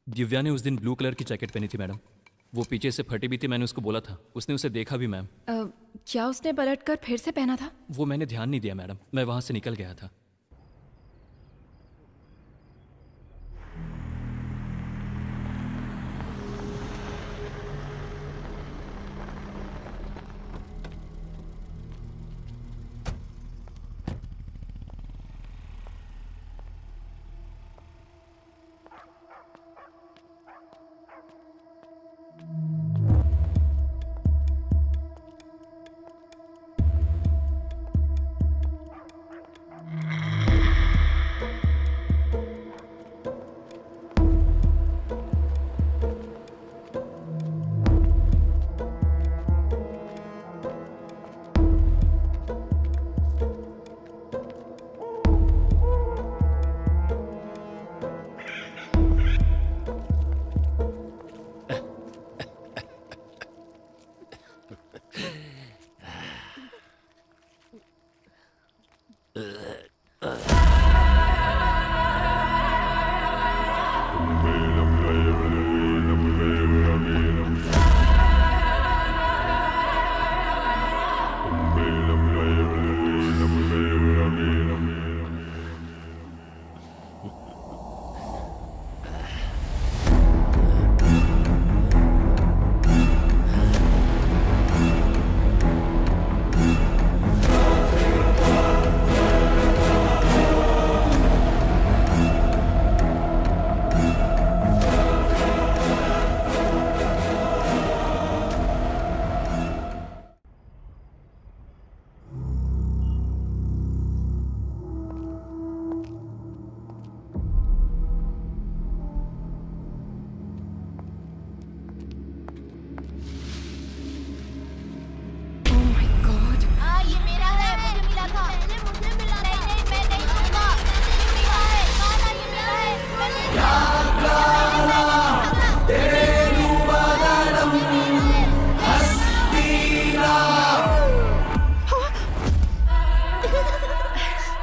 Divya ने उस दिन ब्लू कलर की जैकेट पहनी थी मैडम। वो पीछे से फटी भी थी, मैंने उसको बोला था, उसने उसे देखा भी मैम। क्या उसने पलटकर फिर से पहना था? वो मैंने ध्यान नहीं दिया मैडम, मैं वहाँ से निकल गया था।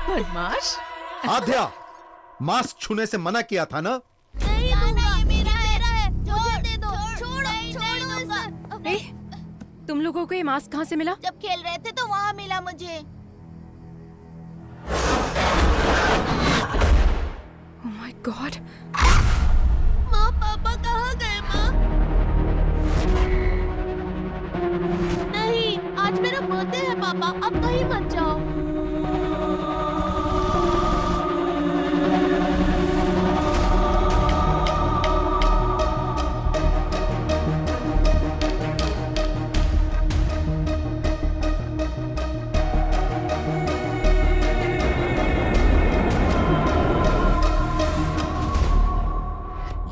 बदमाश। आध्या, मास्क छूने से मना किया था ना? तुम लोगों को ये मास्क कहाँ से मिला? जब खेल रहे थे तो वहाँ मिला मुझे। Oh my God! माँ, पापा कहाँ गए माँ? नहीं, आज मेरा बर्थडे है पापा, अब कहीं मत जाओ।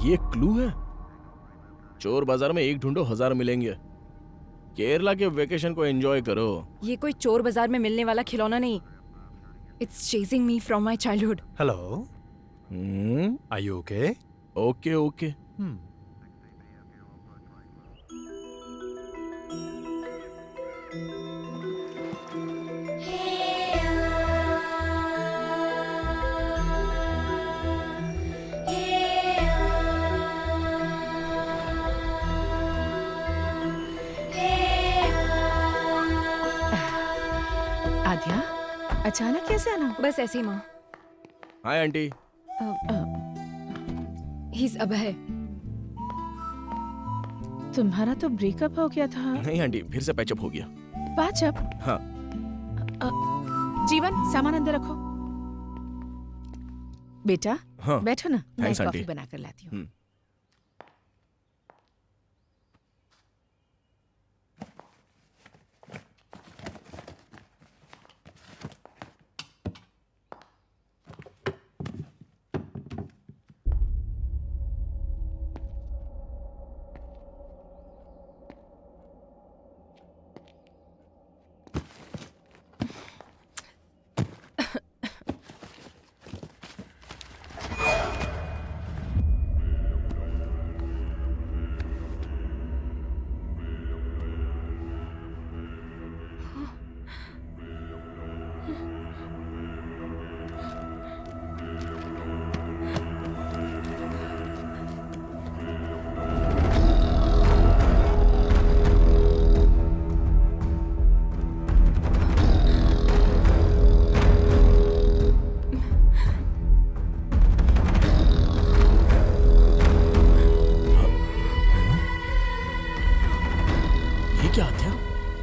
ये क्लू है? चोर बाजार में एक ढूंढो 1000 मिलेंगे। केरला के वेकेशन को एंजॉय करो। ये कोई चोर बाजार में मिलने वाला खिलौना नहीं। It's chasing me from my childhood. Hello. Are you okay? Okay, okay. आध्या, अचानक कैसे आना? बस ऐसे ही माँ। Hi aunty. He's अभय। तुम्हारा तो ब्रेकअप हो गया था। नहीं आंटी, फिर से पैचअप हो गया। पैचअप? हाँ। जीवन, सामान अंदर रखो। बेटा, हाँ। बैठो ना, मैं थैंक्स कॉफी आंटी। बना कर लाती हूँ।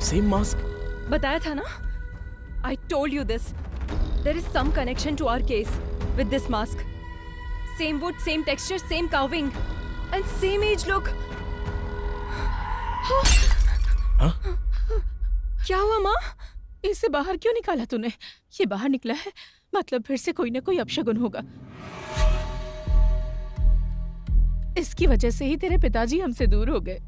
Same mask. बताया था ना, I told you this. There is some connection to our case with this mask. Same wood, same texture, same carving, and same age look. हाँ? क्या हुआ माँ? इसे बाहर क्यों निकाला तूने? ये बाहर निकला है, मतलब फिर से कोई ना कोई अपशगुन होगा। इसकी वजह से ही तेरे पिताजी हमसे दूर हो गए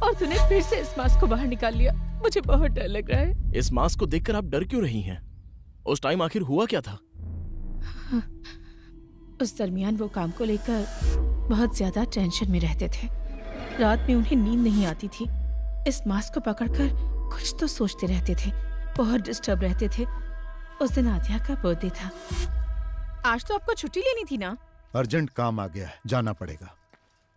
और तूने फिर से इस मास्क को बाहर निकाल लिया। मुझे बहुत डर लग रहा है। इस मास्क को देखकर आप डर क्यों रही हैं? उस टाइम आखिर हुआ क्या था? उस दरमियान वो काम को लेकर बहुत ज्यादा टेंशन में रहते थे। रात में उन्हें नींद नहीं आती थी। इस मास्क को पकड़कर कुछ तो सोचते रहते थे, बहुत डिस्टर्ब रहते थे। उस दिन आद्या का बर्थडे था। आज तो आपको छुट्टी लेनी थी ना? अर्जेंट काम आ गया है, जाना पड़ेगा।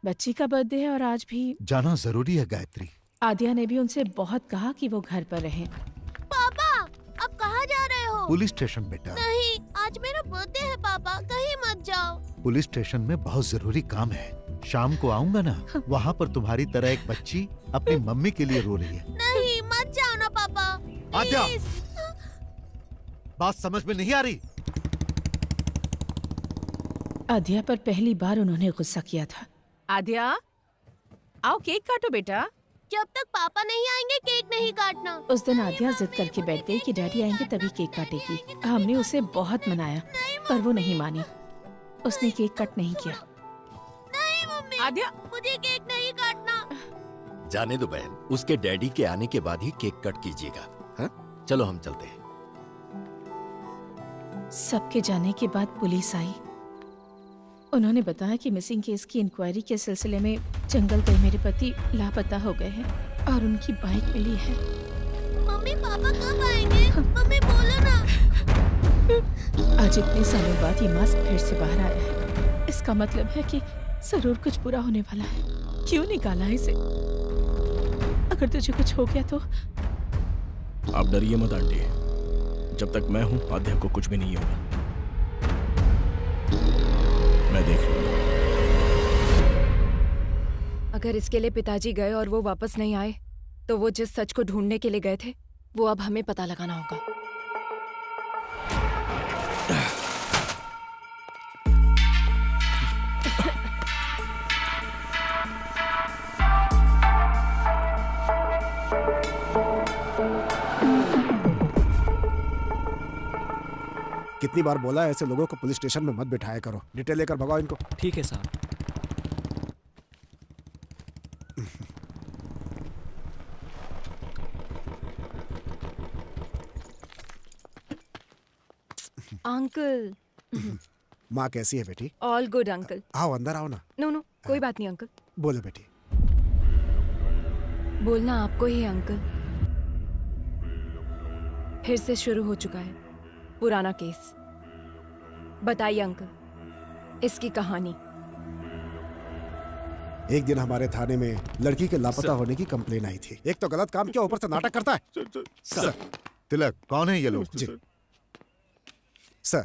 बच्ची का बर्थडे है और आज भी जाना जरूरी है गायत्री। आद्या ने भी उनसे बहुत कहा कि वो घर पर रहें। पापा, अब कहाँ जा रहे हो? पुलिस स्टेशन बेटा। नहीं, आज मेरा बर्थडे है पापा, कहीं मत जाओ। पुलिस स्टेशन में बहुत जरूरी काम है। शाम को आऊंगा ना, वहाँ पर तुम्हारी तरह एक बच्ची अपनी मम्मी के लिए रो रही है। नहीं, मत जाओ ना पापा। आद्या, प्लीज। बात समझ में नहीं आ रही? आद्या पर पहली बार उन्होंने गुस्सा किया था। आद्या, आओ केक काटो बेटा। जब तक पापा नहीं आएंगे केक नहीं काटना। उस दिन आद्या जिद करके बैठ गई कि डैडी आएंगे तभी केक काटेगी। हमने उसे बहुत मनाया पर वो नहीं मानी। उसने केक कट नहीं किया। नहीं मम्मी, आद्या, मुझे केक नहीं काटना। जाने दो बहन, उसके डैडी के आने के बाद ही केक कट कीजिएगा। हाँ, चलो हम चलते हैं। सबके जाने के बाद पुलिस आई। उन्होंने बताया कि मिसिंग केस की इंक्वायरी के सिलसिले में जंगल गए मेरे पति लापता हो गए हैं और उनकी बाइक मिली है। मम्मी, पापा कब आएंगे? मम्मी बोलो ना। आज इतने सालों बाद ये मास्क फिर से बाहर आया है। इसका मतलब है कि जरूर कुछ बुरा होने वाला है। क्यों निकाला इसे? अगर तुझे कुछ हो गया तो? आप डरिए मत आंटी, जब तक मैं हूँ आद्या को कुछ भी नहीं होगा। मैं देख लूंगा। अगर इसके लिए पिताजी गए और वो वापस नहीं आए, तो वो जिस सच को ढूंढने के लिए गए थे वो अब हमें पता लगाना होगा। कितनी बार बोला है ऐसे लोगों को पुलिस स्टेशन में मत बिठाया करो। डिटेल लेकर भगाओ इनको। ठीक है साहब। अंकल। माँ कैसी है बेटी? All good uncle. आओ अंदर आओ ना। नो नो, कोई बात नहीं अंकल। बोलो बेटी। बोलना आपको ही है अंकल। फिर से शुरू हो चुका है पुराना केस। बताइए अंकल, इसकी कहानी। एक दिन हमारे थाने में लड़की के लापता होने की कंप्लेन आई थी। एक तो गलत काम किया, ऊपर से नाटक करता है। सर, तिलक, कौन है ये लोग? जी सर,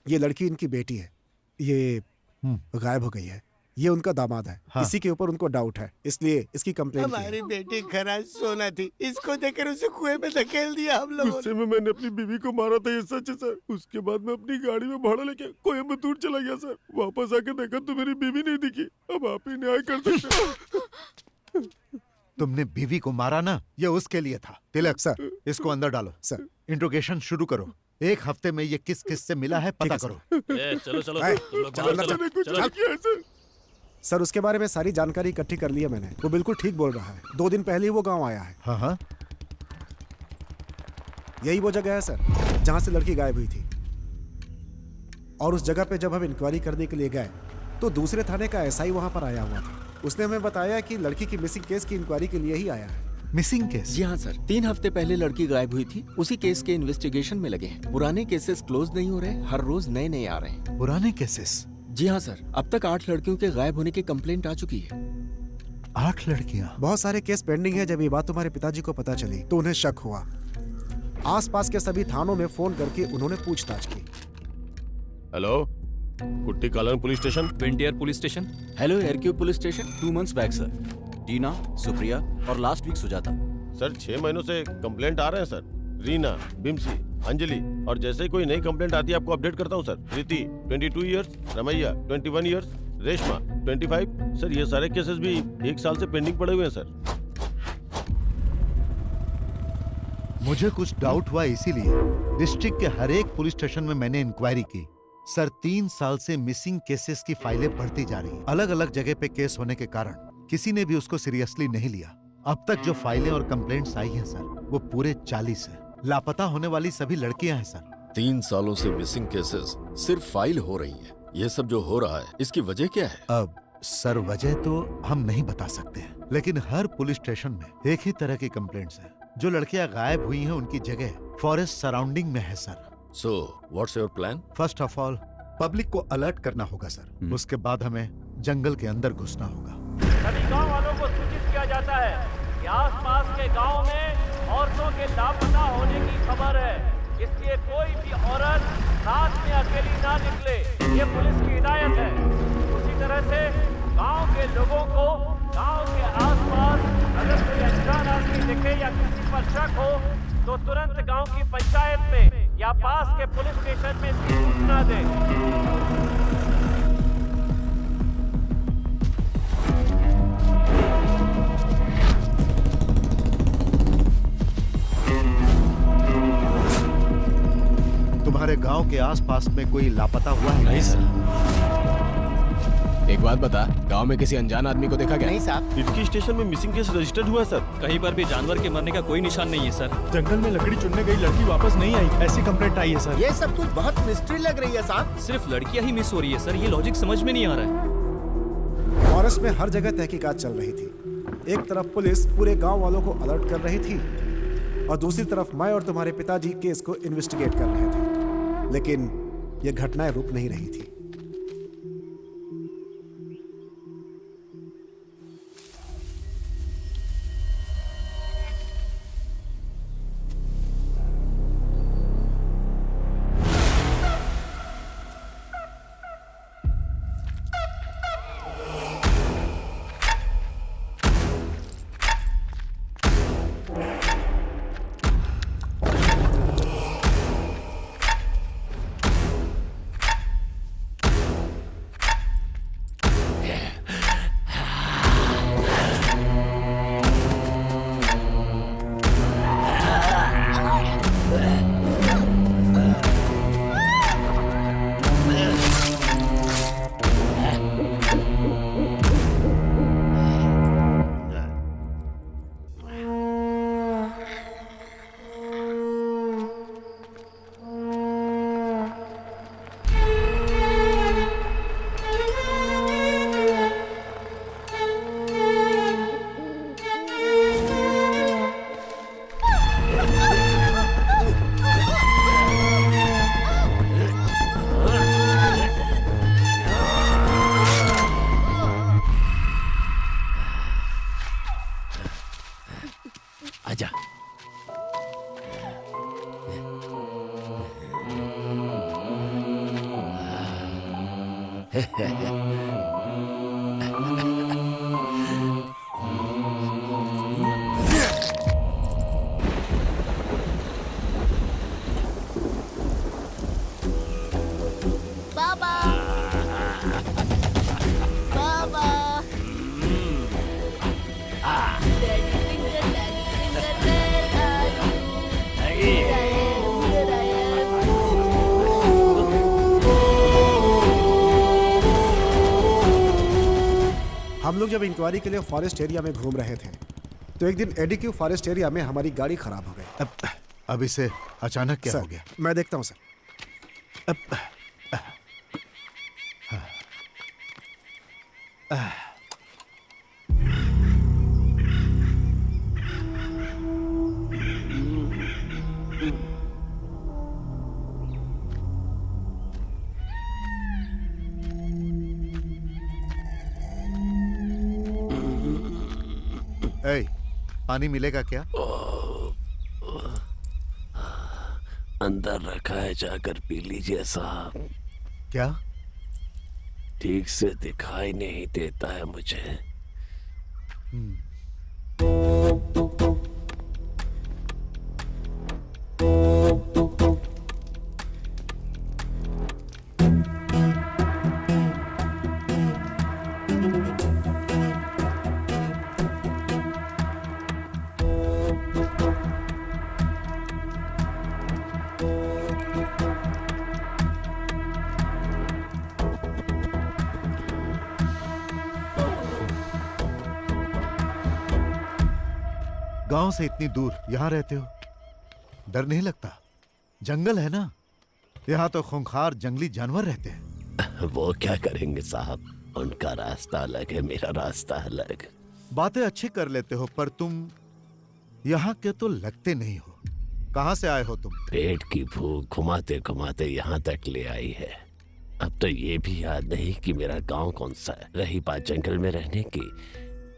ये लड़की इनकी बेटी है। ये गायब हो गई है। ये उनका दामाद है। हाँ। इसी के ऊपर उनको डाउट है, इसलिए इसकी कंप्लेन की है। हमारी बेटी खराज सोना थी, इसको देखकर उसे कुएं में धकेल दिया हम लोगों गुस्से में मैंने अपनी बीवी को मारा था, ये सच है सर। उसके बाद मैं अपनी गाड़ी में भाड़ा लेके कोयम्बतूर चला गया सर। वापस आके देखा तो मेरी बीवी नहीं दिखी। अब आप ही न्याय कर सकते। तुमने बीवी को मारा ना, ये उसके लिए था। तिलक सर, इसको अंदर डालो। सर, इंट्रोगेशन शुरू करो। एक हफ्ते में ये किस किस से मिला है पता करो। चलो चलो सर, उसके बारे में सारी जानकारी इकट्ठी कर ली है मैंने। वो बिल्कुल ठीक बोल रहा है। 2 दिन पहले ही वो गांव आया है। हाँ हाँ, यही वो जगह है सर जहां से लड़की गायब हुई थी। और उस जगह पे जब हम इंक्वायरी करने के लिए गए तो दूसरे थाने का एसआई वहां पर आया हुआ था। उसने हमें बताया कि लड़की की मिसिंग केस की इंक्वायरी के लिए ही आया है। Missing case? जी हाँ सर, 3 हफ्ते पहले लड़की गायब हुई थी। उसी केस के इन्वेस्टिगेशन में लगे हैं। पुराने केसेस क्लोज नहीं हो रहे, हर रोज नए नए आ रहे हैं। पुराने केसेस? जी हाँ सर, अब तक 8 लड़कियों के गायब होने की कंप्लेंट आ चुकी है। 8 लड़कियां? बहुत सारे केस पेंडिंग है। जब ये बात तुम्हारे पिताजी को पता चली तो उन्हें शक हुआ। आसपास के सभी थानों में फोन करके उन्होंने पूछताछ की। हेलो, कुट्टी कालन पुलिस स्टेशन। विंटियर पुलिस स्टेशन। हेलो एयरक्यूब police station. 2 months back sir, Tina, Supriya और लास्ट वीक सुजाता सर 6 महीनों से कंप्लेंट आ रहे हैं सर। रीना, बिमसी, अंजलि, और जैसे ही कोई नई कंप्लेंट आती है आपको अपडेट करता हूँ sir. Preethi 22 years, Ramaiah 21 years, Reshma 25। Sir ये सारे केसेस भी 1 साल से पेंडिंग पड़े हुए हैं सर। मुझे कुछ डाउट हुआ, इसीलिए डिस्ट्रिक्ट के हर एक पुलिस स्टेशन में मैंने इंक्वायरी की। सर 3 साल से मिसिंग केसेस की फाइलें बढ़ती जा रही हैं। अलग अलग जगह पे केस होने के कारण किसी ने भी उसको सीरियसली नहीं लिया। अब तक जो फाइलें और कंप्लेंट्स आई हैं सर, वो पूरे 40 है। लापता होने वाली सभी लड़कियां हैं सर। 3 सालों से मिसिंग केसेस सिर्फ फाइल हो रही हैं। ये सब जो हो रहा है, इसकी वजह क्या है? अब सर वजह तो हम नहीं बता सकते हैं, लेकिन हर पुलिस स्टेशन में एक ही तरह की कंप्लेंट्स हैं। जो लड़कियां गायब हुई हैं उनकी जगह फॉरेस्ट सराउंडिंग में है sir. So, what's your plan? First of all public को अलर्ट करना होगा सर। उसके बाद हमें जंगल के अंदर घुसना होगा। सभी गांव वालों को सूचित किया जाता है कि आसपास के गांव में औरतों के लापता होने की खबर है, इसलिए कोई भी औरत रात में अकेली ना निकले, ये पुलिस की हिदायत है। उसी तरह से गांव के लोगों को गांव के आसपास अगर कोई अनजान आदमी दिखे या किसी पर शक हो तो तुरंत गांव की पंचायत में या पास के पुलिस स्टेशन में इसकी सूचना दें। तुम्हारे गांव के आसपास में कोई लापता हुआ है? नहीं सर। एक बात बता, गांव में किसी अनजान आदमी को देखा क्या? नहीं साहब। इटकी स्टेशन में मिसिंग केस रजिस्टर्ड हुआ है सर। कहीं पर भी जानवर के मरने का कोई निशान नहीं है सर। जंगल में लकड़ी चुनने गई लड़की वापस नहीं आई, ऐसी कंप्लेंट आई है सर। ये सब कुछ बहुत मिस्ट्री लग रही है साहब। सिर्फ लड़कियां ही मिस हो रही है सर, ये लॉजिक समझ में नहीं आ रहा है। फॉरेस्ट में हर जगह तहकीकात चल रही थी। एक तरफ पुलिस पूरे गांव वालों को अलर्ट कर रही थी और दूसरी तरफ मैं और तुम्हारे पिताजी केस को इन्वेस्टिगेट कर रहे थे, लेकिन ये घटनाएं रुक नहीं रही थी। आजा। बाबा बाबा हम लोग जब इंक्वायरी के लिए फॉरेस्ट एरिया में घूम रहे थे तो एक दिन एडीक्यू फॉरेस्ट एरिया में हमारी गाड़ी खराब हो गई। अब इसे अचानक क्या हो गया? मैं देखता हूँ सर। पानी मिलेगा क्या? अंदर रखा है, जाकर पी लीजिए साहब। क्या? ठीक से दिखाई नहीं देता है मुझे। गांव से इतनी दूर यहाँ रहते हो, डर नहीं लगता? जंगल है ना, यहाँ तो खूंखार जंगली जानवर रहते हैं। वो क्या करेंगे साहब, उनका रास्ता अलग है, मेरा रास्ता अलग। बातें अच्छी कर लेते हो, पर तुम यहाँ के तो लगते नहीं हो। कहाँ से आए हो तुम? पेट की भूख घुमाते घुमाते यहाँ तक ले आई है। अब तो ये भी याद नहीं कि मेरा गांव कौन सा है। रही बात जंगल में रहने की,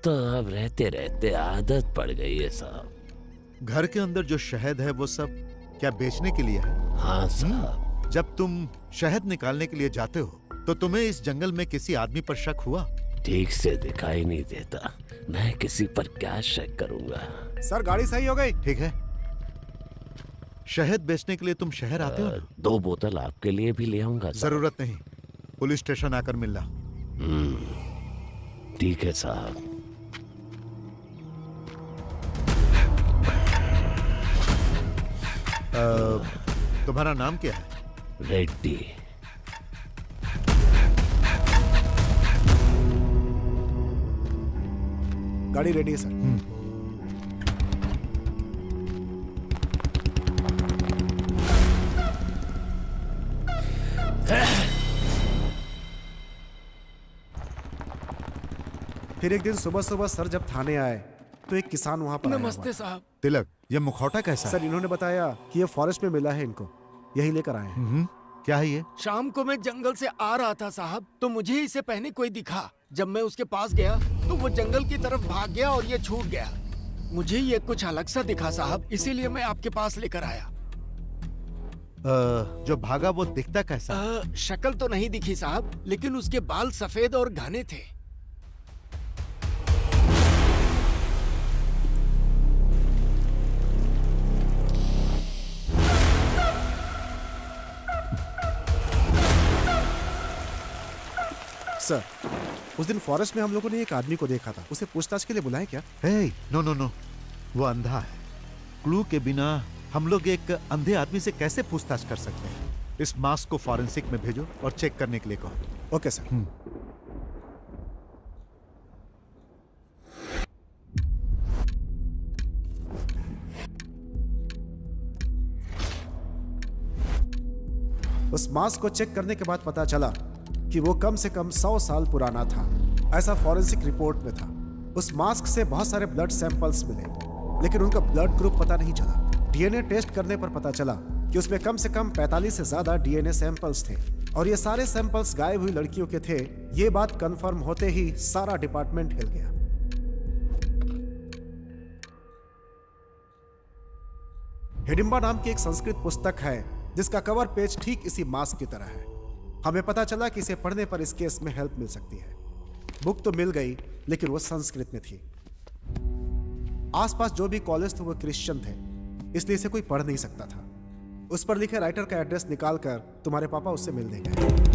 तो अब रहते रहते आदत पड़ गई है साहब। घर के अंदर जो शहद है वो सब क्या बेचने के लिए है? हाँ साहब। जब तुम शहद निकालने के लिए जाते हो तो तुम्हें इस जंगल में किसी आदमी पर शक हुआ? ठीक से दिखाई नहीं देता, मैं किसी पर क्या शक करूंगा। सर गाड़ी सही हो गई। ठीक है, शहद बेचने के लिए तुम शहर आते हो ना? 2 बोतल आपके लिए भी ले आऊंगा। जरूरत नहीं, पुलिस स्टेशन आकर मिलना। ठीक है साहब। तुम्हारा नाम क्या है? रेड्डी। गाड़ी रेडी है सर। फिर एक दिन सुबह सुबह सर जब थाने आए तो एक किसान वहाँ पर नमस्ते साहब। तिलक, ये मुखौटा कैसा? सर इन्होंने बताया कि ये फॉरेस्ट में मिला है इनको, यही लेकर आए हैं। क्या है ये? शाम को मैं जंगल से आ रहा था साहब, तो मुझे इसे पहने कोई दिखा। जब मैं उसके पास गया तो वो जंगल की तरफ भाग गया और ये छूट गया। मुझे ये कुछ अलग सा दिखा साहब, इसीलिए मैं आपके पास लेकर आया। जो भागा वो दिखता कैसा? शक्ल तो नहीं दिखी साहब, लेकिन उसके बाल सफेद और घने थे। सर उस दिन फॉरेस्ट में हम लोगों ने एक आदमी को देखा था, उसे पूछताछ के लिए बुलाएं क्या? नो नो नो, वो अंधा है। क्लू के बिना हम लोग एक अंधे आदमी से कैसे पूछताछ कर सकते हैं? इस मास्क को फॉरेंसिक में भेजो और चेक करने के लिए कहो। Okay sir. उस मास्क को चेक करने के बाद पता चला कि वो कम से कम 100 साल पुराना था, ऐसा फॉरेंसिक रिपोर्ट में था। उस मास्क से बहुत सारे ब्लड सैंपल्स मिले, लेकिन उनका ब्लड ग्रुप पता नहीं चला। डीएनए टेस्ट करने पर पता चला कि उसमें कम से कम 45 से ज्यादा डीएनए सैंपल्स थे, और ये सारे सैंपल्स गायब हुई लड़कियों के थे। ये बात कंफर्म होते ही सारा डिपार्टमेंट हिल गया। हिडिंबा नाम की एक संस्कृत पुस्तक है जिसका कवर पेज ठीक इसी मास्क की तरह है। हमें पता चला कि इसे पढ़ने पर इस केस में हेल्प मिल सकती है। बुक तो मिल गई, लेकिन वो संस्कृत में थी। आसपास जो भी कॉलेज थे वो क्रिश्चियन थे, इसलिए इसे कोई पढ़ नहीं सकता था। उस पर लिखे राइटर का एड्रेस निकालकर तुम्हारे पापा उससे मिल देंगे।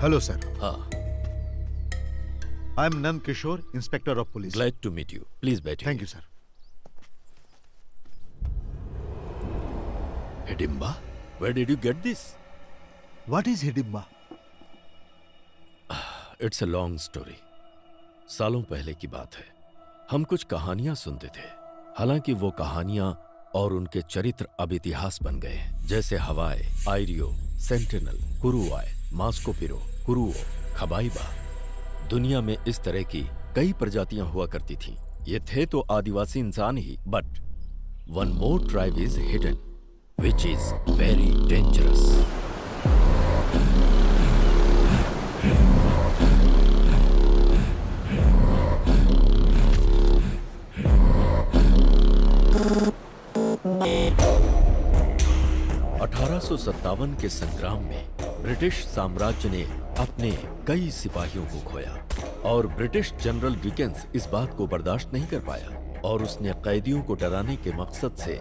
Hello sir. हाँ। I am Nand Kishore, inspector of police. Glad to meet you. Please बैठिए। Thank you sir. Hidimba, where did you get this? What is Hidimba? It's a long story. सालों पहले की बात है। हम कुछ कहानियां सुनते थे, हालांकि वो कहानियां और उनके चरित्र अब इतिहास बन गए हैं, जैसे हवाई, आयरियो, सेंटिनल, कुरुआय, मास्कोपिरो, कुरुओ, खबाइबा। दुनिया में इस तरह की कई प्रजातियां हुआ करती थीं। ये थे तो आदिवासी इंसान ही, but one more tribe is hidden, which is very dangerous. (1857) के संग्राम में ब्रिटिश साम्राज्य ने अपने कई सिपाहियों को खोया और ब्रिटिश जनरल डिकेंस इस बात को बर्दाश्त नहीं कर पाया और उसने कैदियों को डराने के मकसद से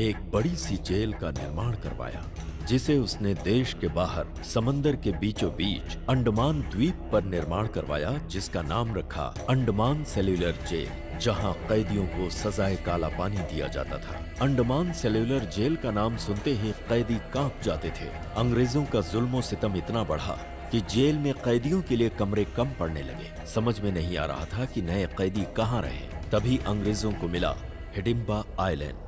एक बड़ी सी जेल का निर्माण करवाया, जिसे उसने देश के बाहर समंदर के बीचों बीच अंडमान द्वीप पर निर्माण करवाया, जिसका नाम रखा अंडमान सेल्यूलर जेल, जहां कैदियों को सजाए काला पानी दिया जाता था। अंडमान सेल्यूलर जेल का नाम सुनते ही कैदी कांप जाते थे। अंग्रेजों का जुल्म सितम इतना बढ़ा कि जेल में कैदियों के लिए कमरे कम पड़ने लगे। समझ में नहीं आ रहा था कि नए कैदी कहाँ रहे। तभी अंग्रेजों को मिला हिडिंबा आइलैंड।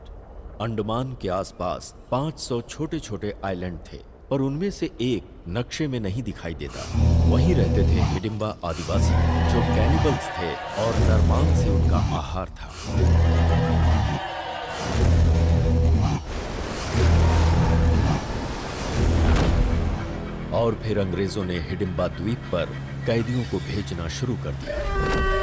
अंडमान के आसपास 500 छोटे छोटे आइलैंड थे, पर उनमें से एक नक्शे में नहीं दिखाई देता। वहीं रहते थे हिडिंबा आदिवासी, जो कैनिबल्स थे और नरमान से उनका आहार था। और फिर अंग्रेजों ने हिडिंबा द्वीप पर कैदियों को भेजना शुरू कर दिया।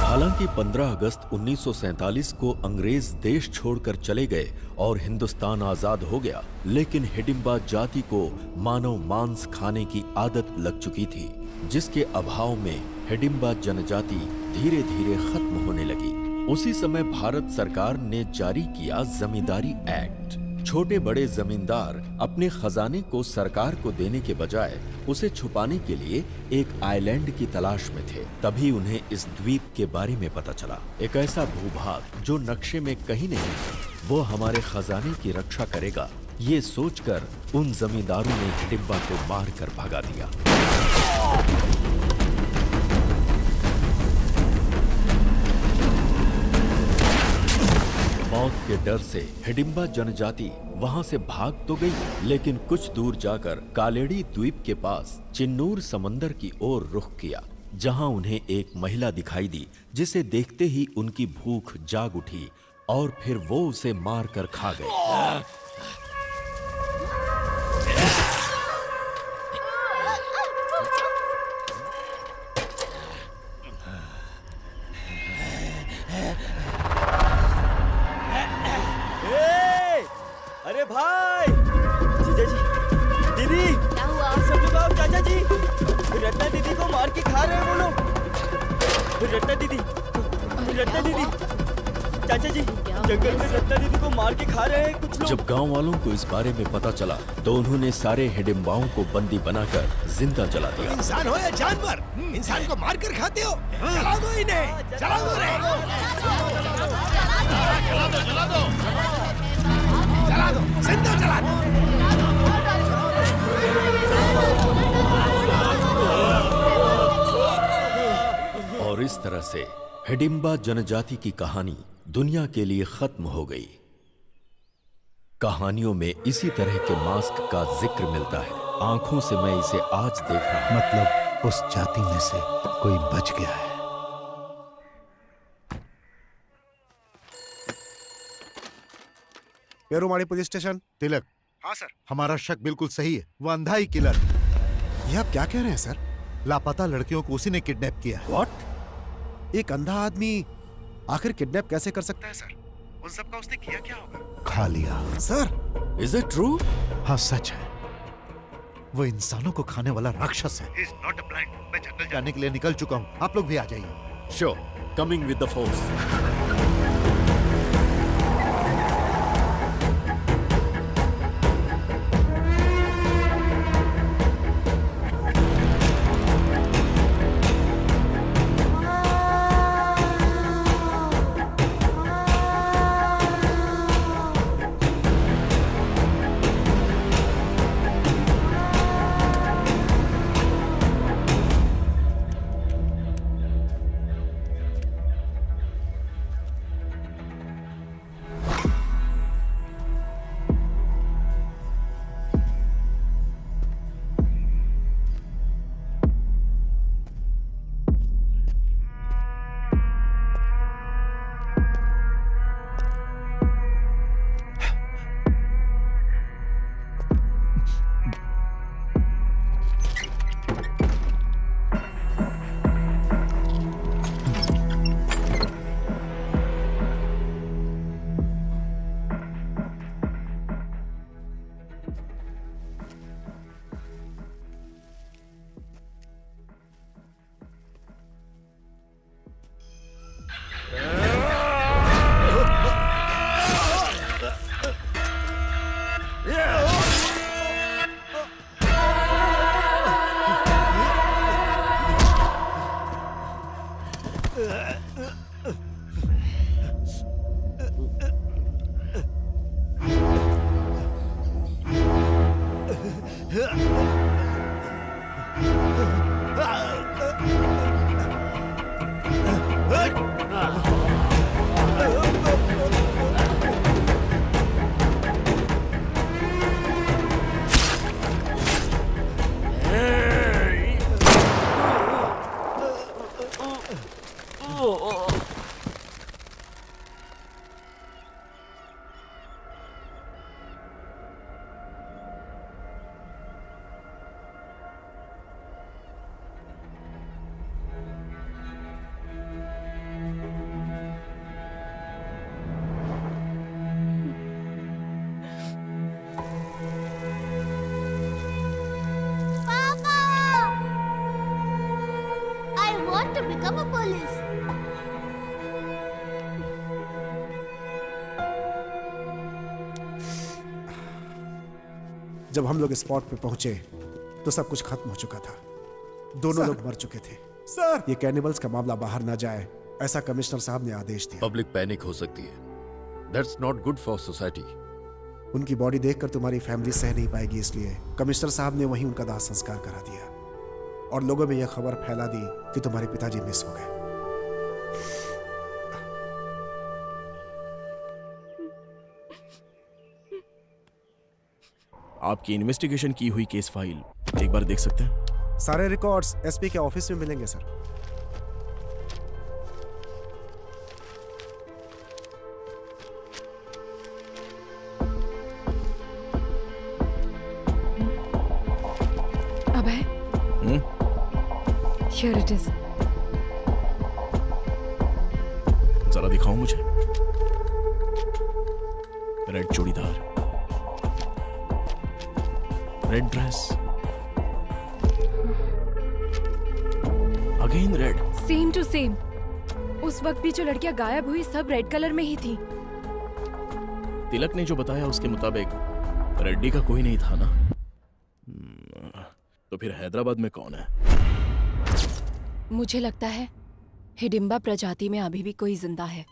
हालांकि 15 अगस्त 1947 को अंग्रेज देश छोड़कर चले गए और हिंदुस्तान आजाद हो गया, लेकिन हिडिंबा जाति को मानव मांस खाने की आदत लग चुकी थी, जिसके अभाव में हिडिंबा जनजाति धीरे धीरे खत्म होने लगी। उसी समय भारत सरकार ने जारी किया जमींदारी एक्ट। छोटे बड़े जमींदार अपने खजाने को सरकार को देने के बजाय उसे छुपाने के लिए एक आइलैंड की तलाश में थे। तभी उन्हें इस द्वीप के बारे में पता चला। एक ऐसा भूभाग जो नक्शे में कहीं नहीं है, वो हमारे खजाने की रक्षा करेगा। ये सोचकर उन जमींदारों ने हिडिंबा को मारकर भगा दिया। मौत के डर से हिडिंबा जनजाति वहां से भाग तो गई, लेकिन कुछ दूर जाकर कालेड़ी द्वीप के पास चिन्नूर समंदर की ओर रुख किया, जहां उन्हें एक महिला दिखाई दी, जिसे देखते ही उनकी भूख जाग उठी और फिर वो उसे मारकर खा गए। अरे भाई, जीजा जी, दीदी, क्या हुआ? सब लोग आओ, चाचा जी, रत्ना दीदी को मार के खा रहे हैं वो लोग। रत्ना दीदी, चाचा जी, जंगल में रत्ना दीदी को मार के खा रहे हैं कुछ लोग। जब गांव वालों को इस बारे में पता चला तो उन्होंने सारे हिडिंबाओं को बंदी बनाकर जिंदा जला दिया। इंसान हो या जानवर, इंसान को मार कर खाते हो? जला दो इन्हें, जला दो रे। जला दो, जिंदा जला दो। और इस तरह से हिडिंबा जनजाति की कहानी दुनिया के लिए खत्म हो गई। कहानियों में इसी तरह के मास्क का जिक्र मिलता है। आंखों से मैं इसे आज देख रहा हूं। मतलब उस जाति में से कोई बच गया है। पेरुमाड़ी पुलिस स्टेशन। तिलक। हाँ सर। हमारा शक बिल्कुल सही है, वो अंधा ही किलर। ये आप क्या कह रहे हैं सर? लापता लड़कियों को उसी ने किडनैप किया है। What? एक अंधा आदमी आखिर किडनैप कैसे कर सकता है सर? उन सब का उसने किया क्या होगा? खा लिया। Sir, is it true? हाँ सच है, वो इंसानों को खाने वाला राक्षस है। He is not a blind. मैं जंगल जाने के लिए निकल चुका हूँ, आप लोग भी आ जाइए। Sure, coming with the force. I want to become a police. जब हम लोग स्पॉट पे पहुंचे तो सब कुछ खत्म हो चुका था। दोनों लोग मर चुके थे। सर, ये कैनिबल्स का मामला बाहर ना जाए, ऐसा कमिश्नर साहब ने आदेश दिया। पब्लिक पैनिक हो सकती है। That's not good for society. उनकी बॉडी देखकर तुम्हारी फैमिली सह नहीं पाएगी, इसलिए कमिश्नर साहब ने वहीं उनका दाह संस्कार करा दिया और लोगों में यह खबर फैला दी कि तुम्हारे पिताजी मिस हो गए। आपकी इन्वेस्टिगेशन की हुई केस फाइल एक बार देख सकते हैं? सारे रिकॉर्ड्स एसपी के ऑफिस में मिलेंगे sir. Abhay, Here it is. जरा दिखाओ मुझे। Red churidar, red dress, again red. Same to same. उस वक्त भी जो लड़कियां गायब हुई सब रेड कलर में ही थी। तिलक ने जो बताया उसके मुताबिक रेड्डी का कोई नहीं था ना? तो फिर हैदराबाद में कौन है? मुझे लगता है हिडिंबा प्रजाति में अभी भी कोई जिंदा है।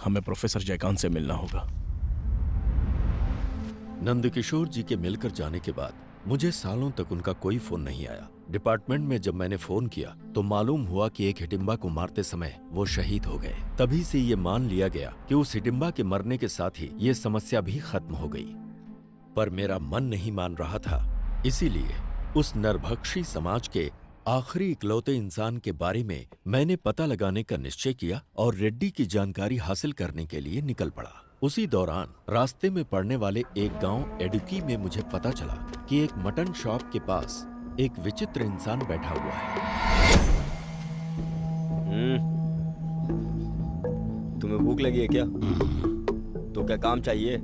हमें प्रोफेसर जयकांत से मिलना होगा। नंदकिशोर जी के मिलकर जाने के बाद मुझे सालों तक उनका कोई फोन नहीं आया। डिपार्टमेंट में जब मैंने फोन किया तो मालूम हुआ कि एक हिडिंबा को मारते समय वो शहीद हो गए। तभी से ये मान लिया गया कि उस हिडिंबा के मरने के साथ ही ये समस्या भी खत्म हो गई। पर मेरा मन नहीं मान रहा था, इसीलिए उस नरभक्षी समाज के आखिरी इकलौते इंसान के बारे में मैंने पता लगाने का निश्चय किया और रेड्डी की जानकारी हासिल करने के लिए निकल पड़ा। उसी दौरान रास्ते में पड़ने वाले एक गांव एडुकी में मुझे पता चला कि एक मटन शॉप के पास एक विचित्र इंसान बैठा हुआ है। तुम्हें भूख लगी है क्या? तो क्या काम चाहिए?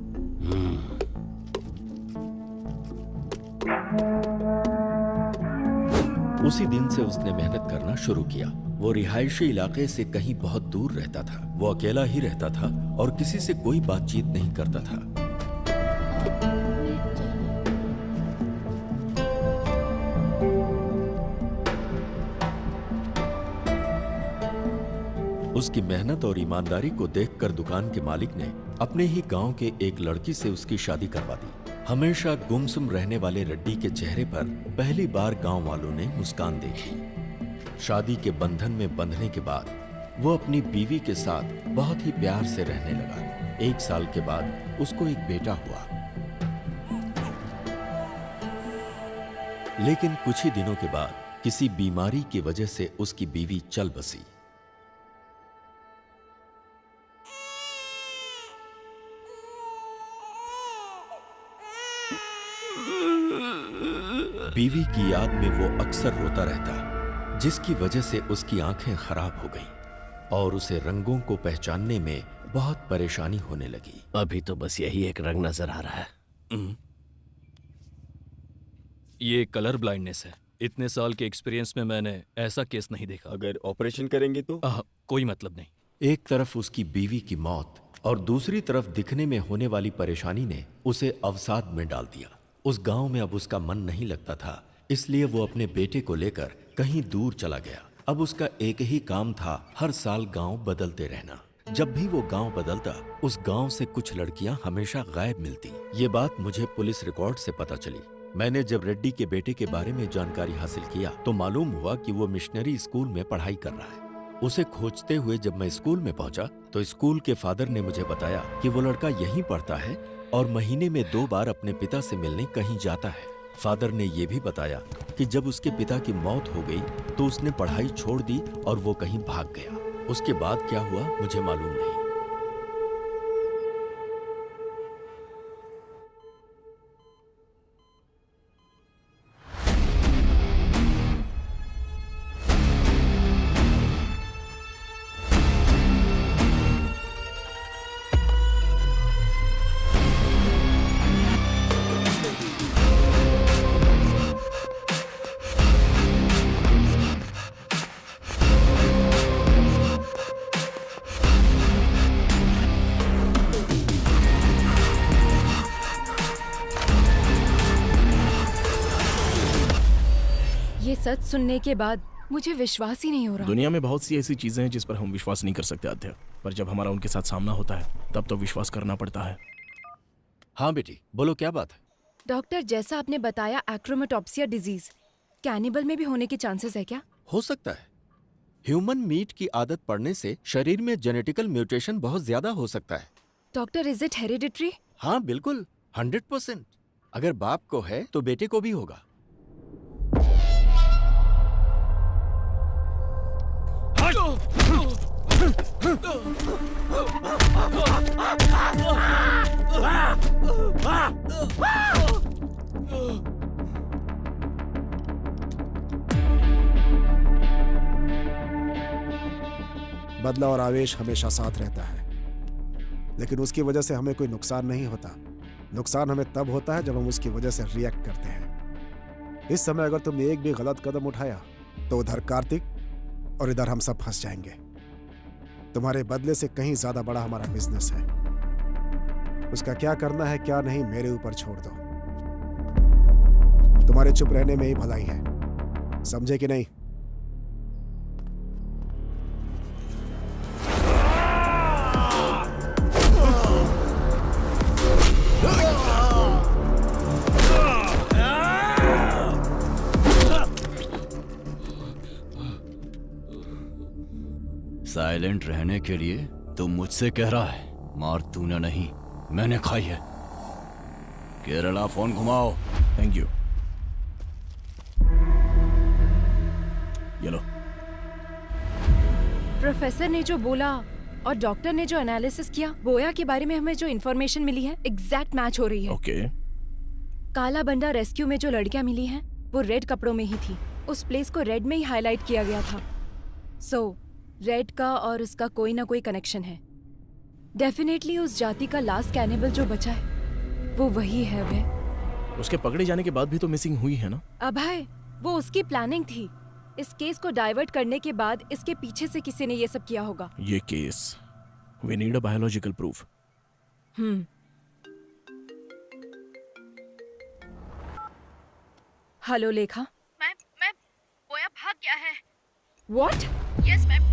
उसी दिन से उसने मेहनत करना शुरू किया। वो रिहायशी इलाके से कहीं बहुत दूर रहता था। वो अकेला ही रहता था और किसी से कोई बातचीत नहीं करता था। उसकी मेहनत और ईमानदारी को देखकर दुकान के मालिक ने अपने ही गांव के एक लड़की से उसकी शादी करवा दी। हमेशा गुमसुम रहने वाले रेड्डी के चेहरे पर पहली बार गांव वालों ने मुस्कान देखी। शादी के बंधन में बंधने के बाद वो अपनी बीवी के साथ बहुत ही प्यार से रहने लगा। 1 साल के बाद उसको एक बेटा हुआ। लेकिन कुछ ही दिनों के बाद किसी बीमारी की वजह से उसकी बीवी चल बसी। बीवी की याद में वो अक्सर रोता रहता, जिसकी वजह से उसकी आंखें खराब हो गईं और उसे रंगों को पहचानने में बहुत परेशानी होने लगी। अभी तो बस यही एक रंग नजर आ रहा है। ये कलर ब्लाइंडनेस है। इतने साल के एक्सपीरियंस में मैंने ऐसा केस नहीं देखा। अगर ऑपरेशन करेंगे तो? कोई मतलब नहीं। एक तरफ उसकी बीवी की मौत और दूसरी तरफ दिखने में होने वाली परेशानी ने उसे अवसाद में डाल दिया। उस गांव में अब उसका मन नहीं लगता था, इसलिए वो अपने बेटे को लेकर कहीं दूर चला गया। अब उसका एक ही काम था, हर साल गांव बदलते रहना। जब भी वो गांव बदलता, उस गांव से कुछ लड़कियां हमेशा गायब मिलती। ये बात मुझे पुलिस रिकॉर्ड से पता चली। मैंने जब रेड्डी के बेटे के बारे में जानकारी हासिल किया तो मालूम हुआ कि वो मिशनरी स्कूल में पढ़ाई कर रहा है। उसे खोजते हुए जब मैं स्कूल में पहुंचा तो स्कूल के फादर ने मुझे बताया कि वो लड़का यहीं पढ़ता है और महीने में 2 बार अपने पिता से मिलने कहीं जाता है। फादर ने ये भी बताया कि जब उसके पिता की मौत हो गई तो उसने पढ़ाई छोड़ दी और वो कहीं भाग गया। उसके बाद क्या हुआ मुझे मालूम नहीं। सच सुनने के बाद मुझे विश्वास ही नहीं हो रहा। दुनिया में बहुत सी ऐसी चीजें हैं जिस पर हम विश्वास नहीं कर सकते आध्या, पर जब हमारा उनके साथ सामना होता है तब तो विश्वास करना पड़ता है। हाँ बेटी, बोलो क्या बात है? डॉक्टर, जैसा आपने बताया एक्रोमेटोप्सिया डिजीज कैनिबल में भी होने के चांसेस है क्या? हो सकता है। ह्यूमन मीट की आदत पड़ने से शरीर में जेनेटिकल म्यूटेशन बहुत ज्यादा हो सकता है। Doctor, is it hereditary? हाँ बिल्कुल, 100%। अगर बाप को है तो बेटे को भी होगा। बदला और आवेश हमेशा साथ रहता है, लेकिन उसकी वजह से हमें कोई नुकसान नहीं होता। नुकसान हमें तब होता है जब हम उसकी वजह से रिएक्ट करते हैं। इस समय अगर तुमने एक भी गलत कदम उठाया तो उधर कार्तिक और इधर हम सब फंस जाएंगे। तुम्हारे बदले से कहीं ज्यादा बड़ा हमारा बिजनेस है। उसका क्या करना है क्या नहीं मेरे ऊपर छोड़ दो। तुम्हारे चुप रहने में ही भलाई है, समझे कि नहीं? साइलेंट रहने के लिए तू मुझसे कह रहा है, मार तूने नहीं मैंने खाई है। केरला फोन घुमाओ। Thank you. ये लो। प्रोफेसर ने जो बोला और डॉक्टर ने जो एनालिसिस किया, बोया के बारे में हमें जो इन्फॉर्मेशन मिली है एग्जैक्ट मैच हो रही है। ओके। काला बंडा रेस्क्यू में जो लड़कियां मिली हैं वो रेड कपड़ों में ही थी। उस प्लेस को रेड में ही हाईलाइट किया गया था। सो रेड का और उसका कोई ना कोई कनेक्शन है। डेफिनेटली उस जाति का लास्ट कैनिबल जो बचा है वो वही है। अभय, उसके पकड़े जाने के बाद भी तो मिसिंग हुई है ना? अभय, वो उसकी प्लानिंग थी। इस केस को डाइवर्ट करने के बाद इसके पीछे से किसी ने ये सब किया होगा। ये केस, we need a biological proof. Hello Lekha. Ma'am, Boya भाग गया है। व्हाट? यस मैम,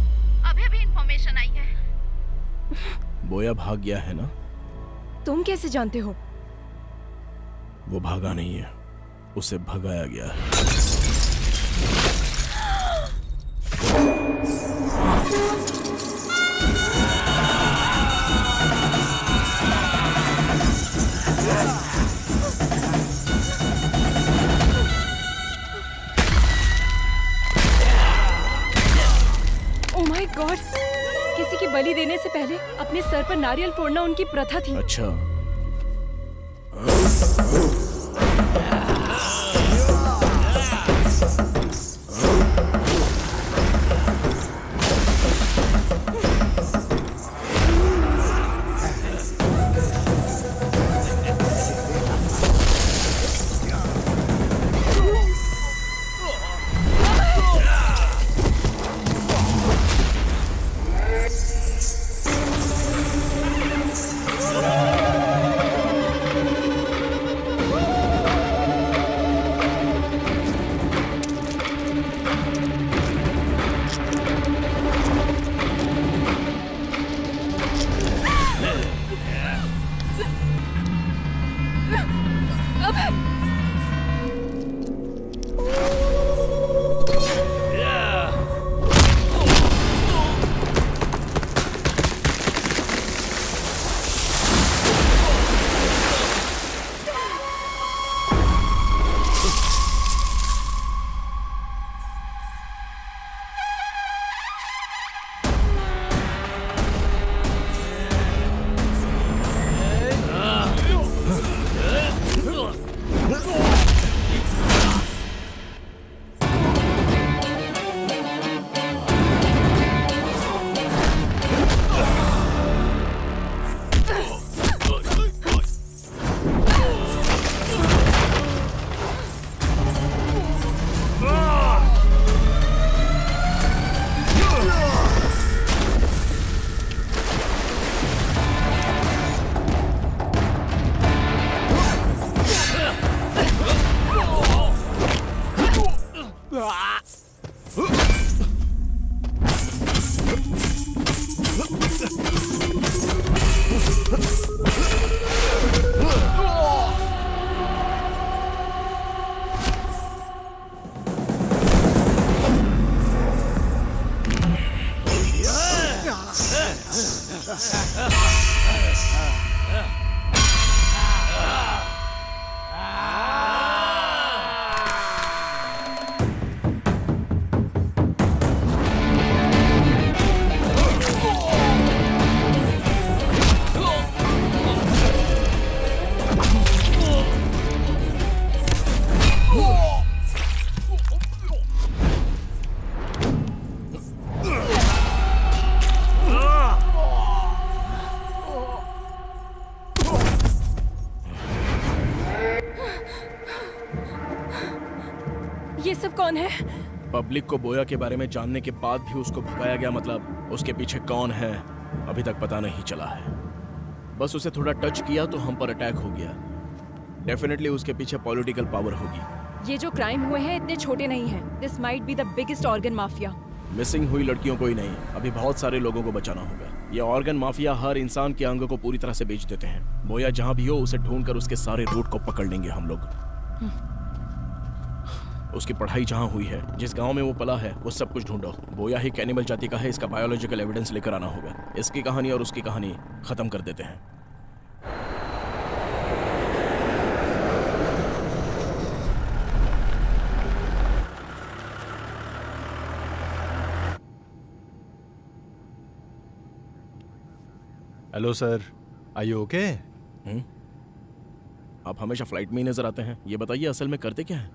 अभी इंफॉर्मेशन आई है। बोया भाग गया है ना? तुम कैसे जानते हो? वो भागा नहीं है, उसे भगाया गया है। ओह माय गॉड, किसी की बलि देने से पहले अपने सर पर नारियल फोड़ना उनकी प्रथा थी। अच्छा। ये सब कौन है? पब्लिक को बोया के बारे में जानने के बाद भी उसको भगाया गया, मतलब उसके पीछे कौन है अभी तक पता नहीं चला है। बस उसे थोड़ा टच किया तो हम पर अटैक हो गया। डेफिनेटली उसके पीछे पॉलिटिकल पावर होगी। ये जो क्राइम हुए हैं इतने छोटे नहीं हैं। This might be the biggest organ mafia. Missing हुई लड़कियों को ही नहीं, अभी बहुत सारे लोगों को बचाना होगा। ये ऑर्गन माफिया हर इंसान के अंग को पूरी तरह से बेच देते हैं। बोया जहां भी हो उसे ढूंढकर उसके सारे रूट को पकड़ लेंगे हम लोग। उसकी पढ़ाई जहां हुई है, जिस गांव में वो पला है, वो सब कुछ ढूंढो। बोया ही कैनिबल जाति का है, इसका बायोलॉजिकल एविडेंस लेकर आना होगा। इसकी कहानी और उसकी कहानी खत्म कर देते हैं। Hello sir, are you okay? आप हमेशा फ्लाइट में ही नजर आते हैं। ये बताइए असल में करते क्या हैं?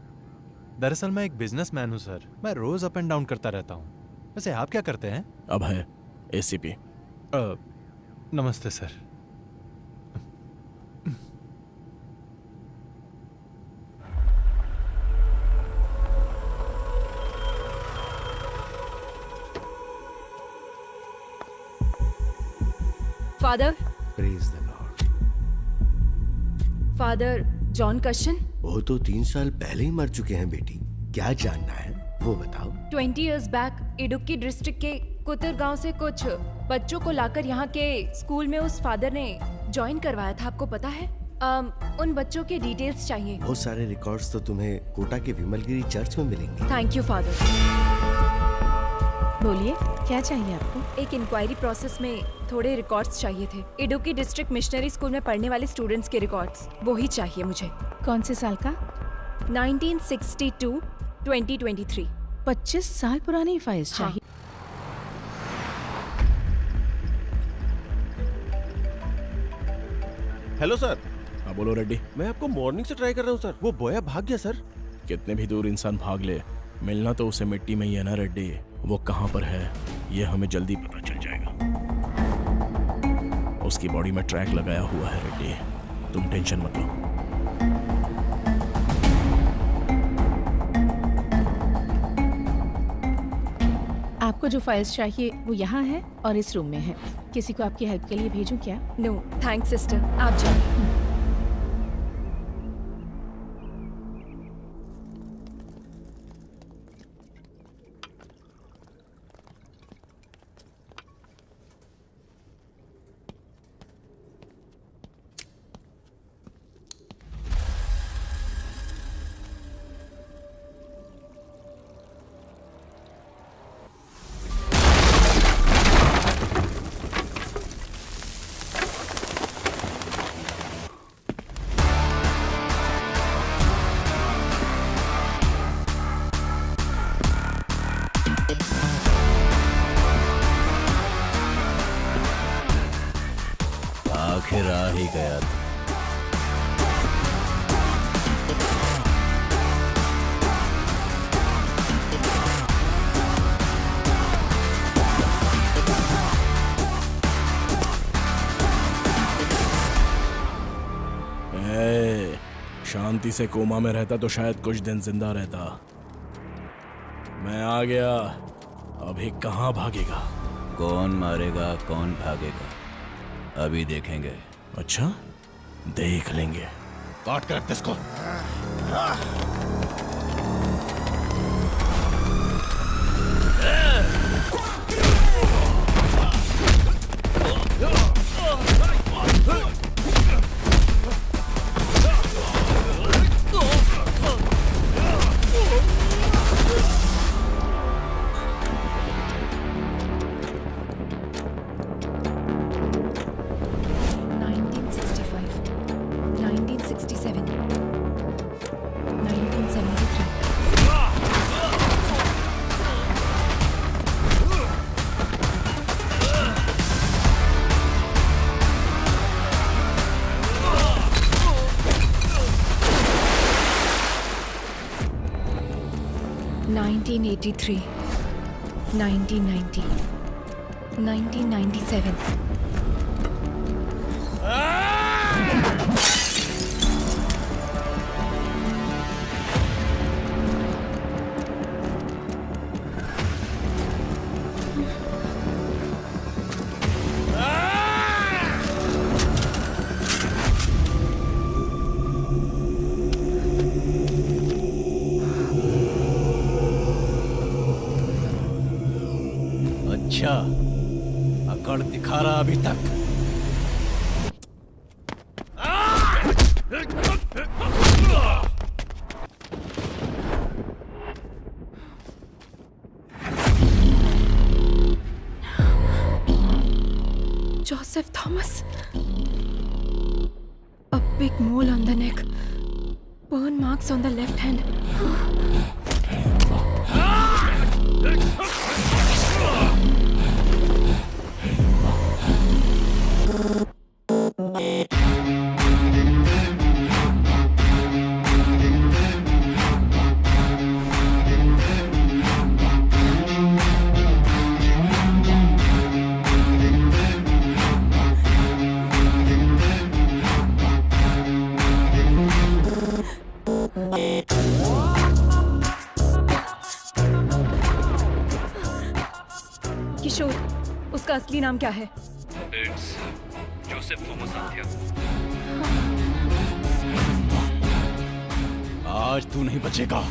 दरअसल मैं एक बिजनेसमैन हूँ सर। मैं रोज अप एंड डाउन करता रहता हूँ। वैसे आप क्या करते हैं? अब है एसीपी। नमस्ते sir. Father, praise the lord. Father John कशन? वो तो 3 साल पहले ही मर चुके हैं बेटी। क्या जानना है वो बताओ। 20 years बैक इडुक्की डिस्ट्रिक्ट के कुतर गांव से कुछ बच्चों को लाकर यहाँ के स्कूल में उस फादर ने ज्वाइन करवाया था, आपको पता है? उन बच्चों के डिटेल्स चाहिए। बहुत सारे रिकॉर्ड्स तो तुम्हें कोटा के विमलगिरी चर्च में मिलेंगे। Thank you father. बोलिए, क्या चाहिए आपको? एक इंक्वायरी प्रोसेस में थोड़े रिकॉर्ड्स चाहिए थे। इडुक्की डिस्ट्रिक्ट मिशनरी स्कूल में पढ़ने वाले स्टूडेंट्स के रिकॉर्ड्स, वो ही चाहिए मुझे। कौन से साल का? 1962 2023। 25 साल पुरानी फाइल्स चाहिए। Hello sir. हाँ बोलो रेड्डी। मैं आपको मॉर्निंग से ट्राई कर रहा हूँ सर। वो बोया भाग गया सर। कितने भी दूर इंसान भाग ले, मिलना तो उसे मिट्टी में ही है ना रेड्डी। वो कहाँ पर है ये हमें जल्दी पता चल जाएगा। उसकी बॉडी में ट्रैक लगाया हुआ है रेड्डी, तुम टेंशन मत लो। आपको जो फाइल्स चाहिए वो यहाँ है और इस रूम में है। किसी को आपकी हेल्प के लिए भेजूं क्या? नो थैंक्स सिस्टर, आप जाइए। आखिर आ ही गया था। शांति से कोमा में रहता तो शायद कुछ दिन जिंदा रहता। मैं आ गया, अभी कहाँ भागेगा? कौन मारेगा कौन भागेगा अभी देखेंगे। अच्छा, देख लेंगे। काट कर इसको। (1983, 1990, 1997. अच्छा, अकड़ दिखा रहा अभी तक। Joseph Thomas. A big mole on the neck. Burn marks on the left hand. किशोर, उसका असली नाम क्या है? It's Joseph Thomas Anthia. आज तू नहीं बचेगा।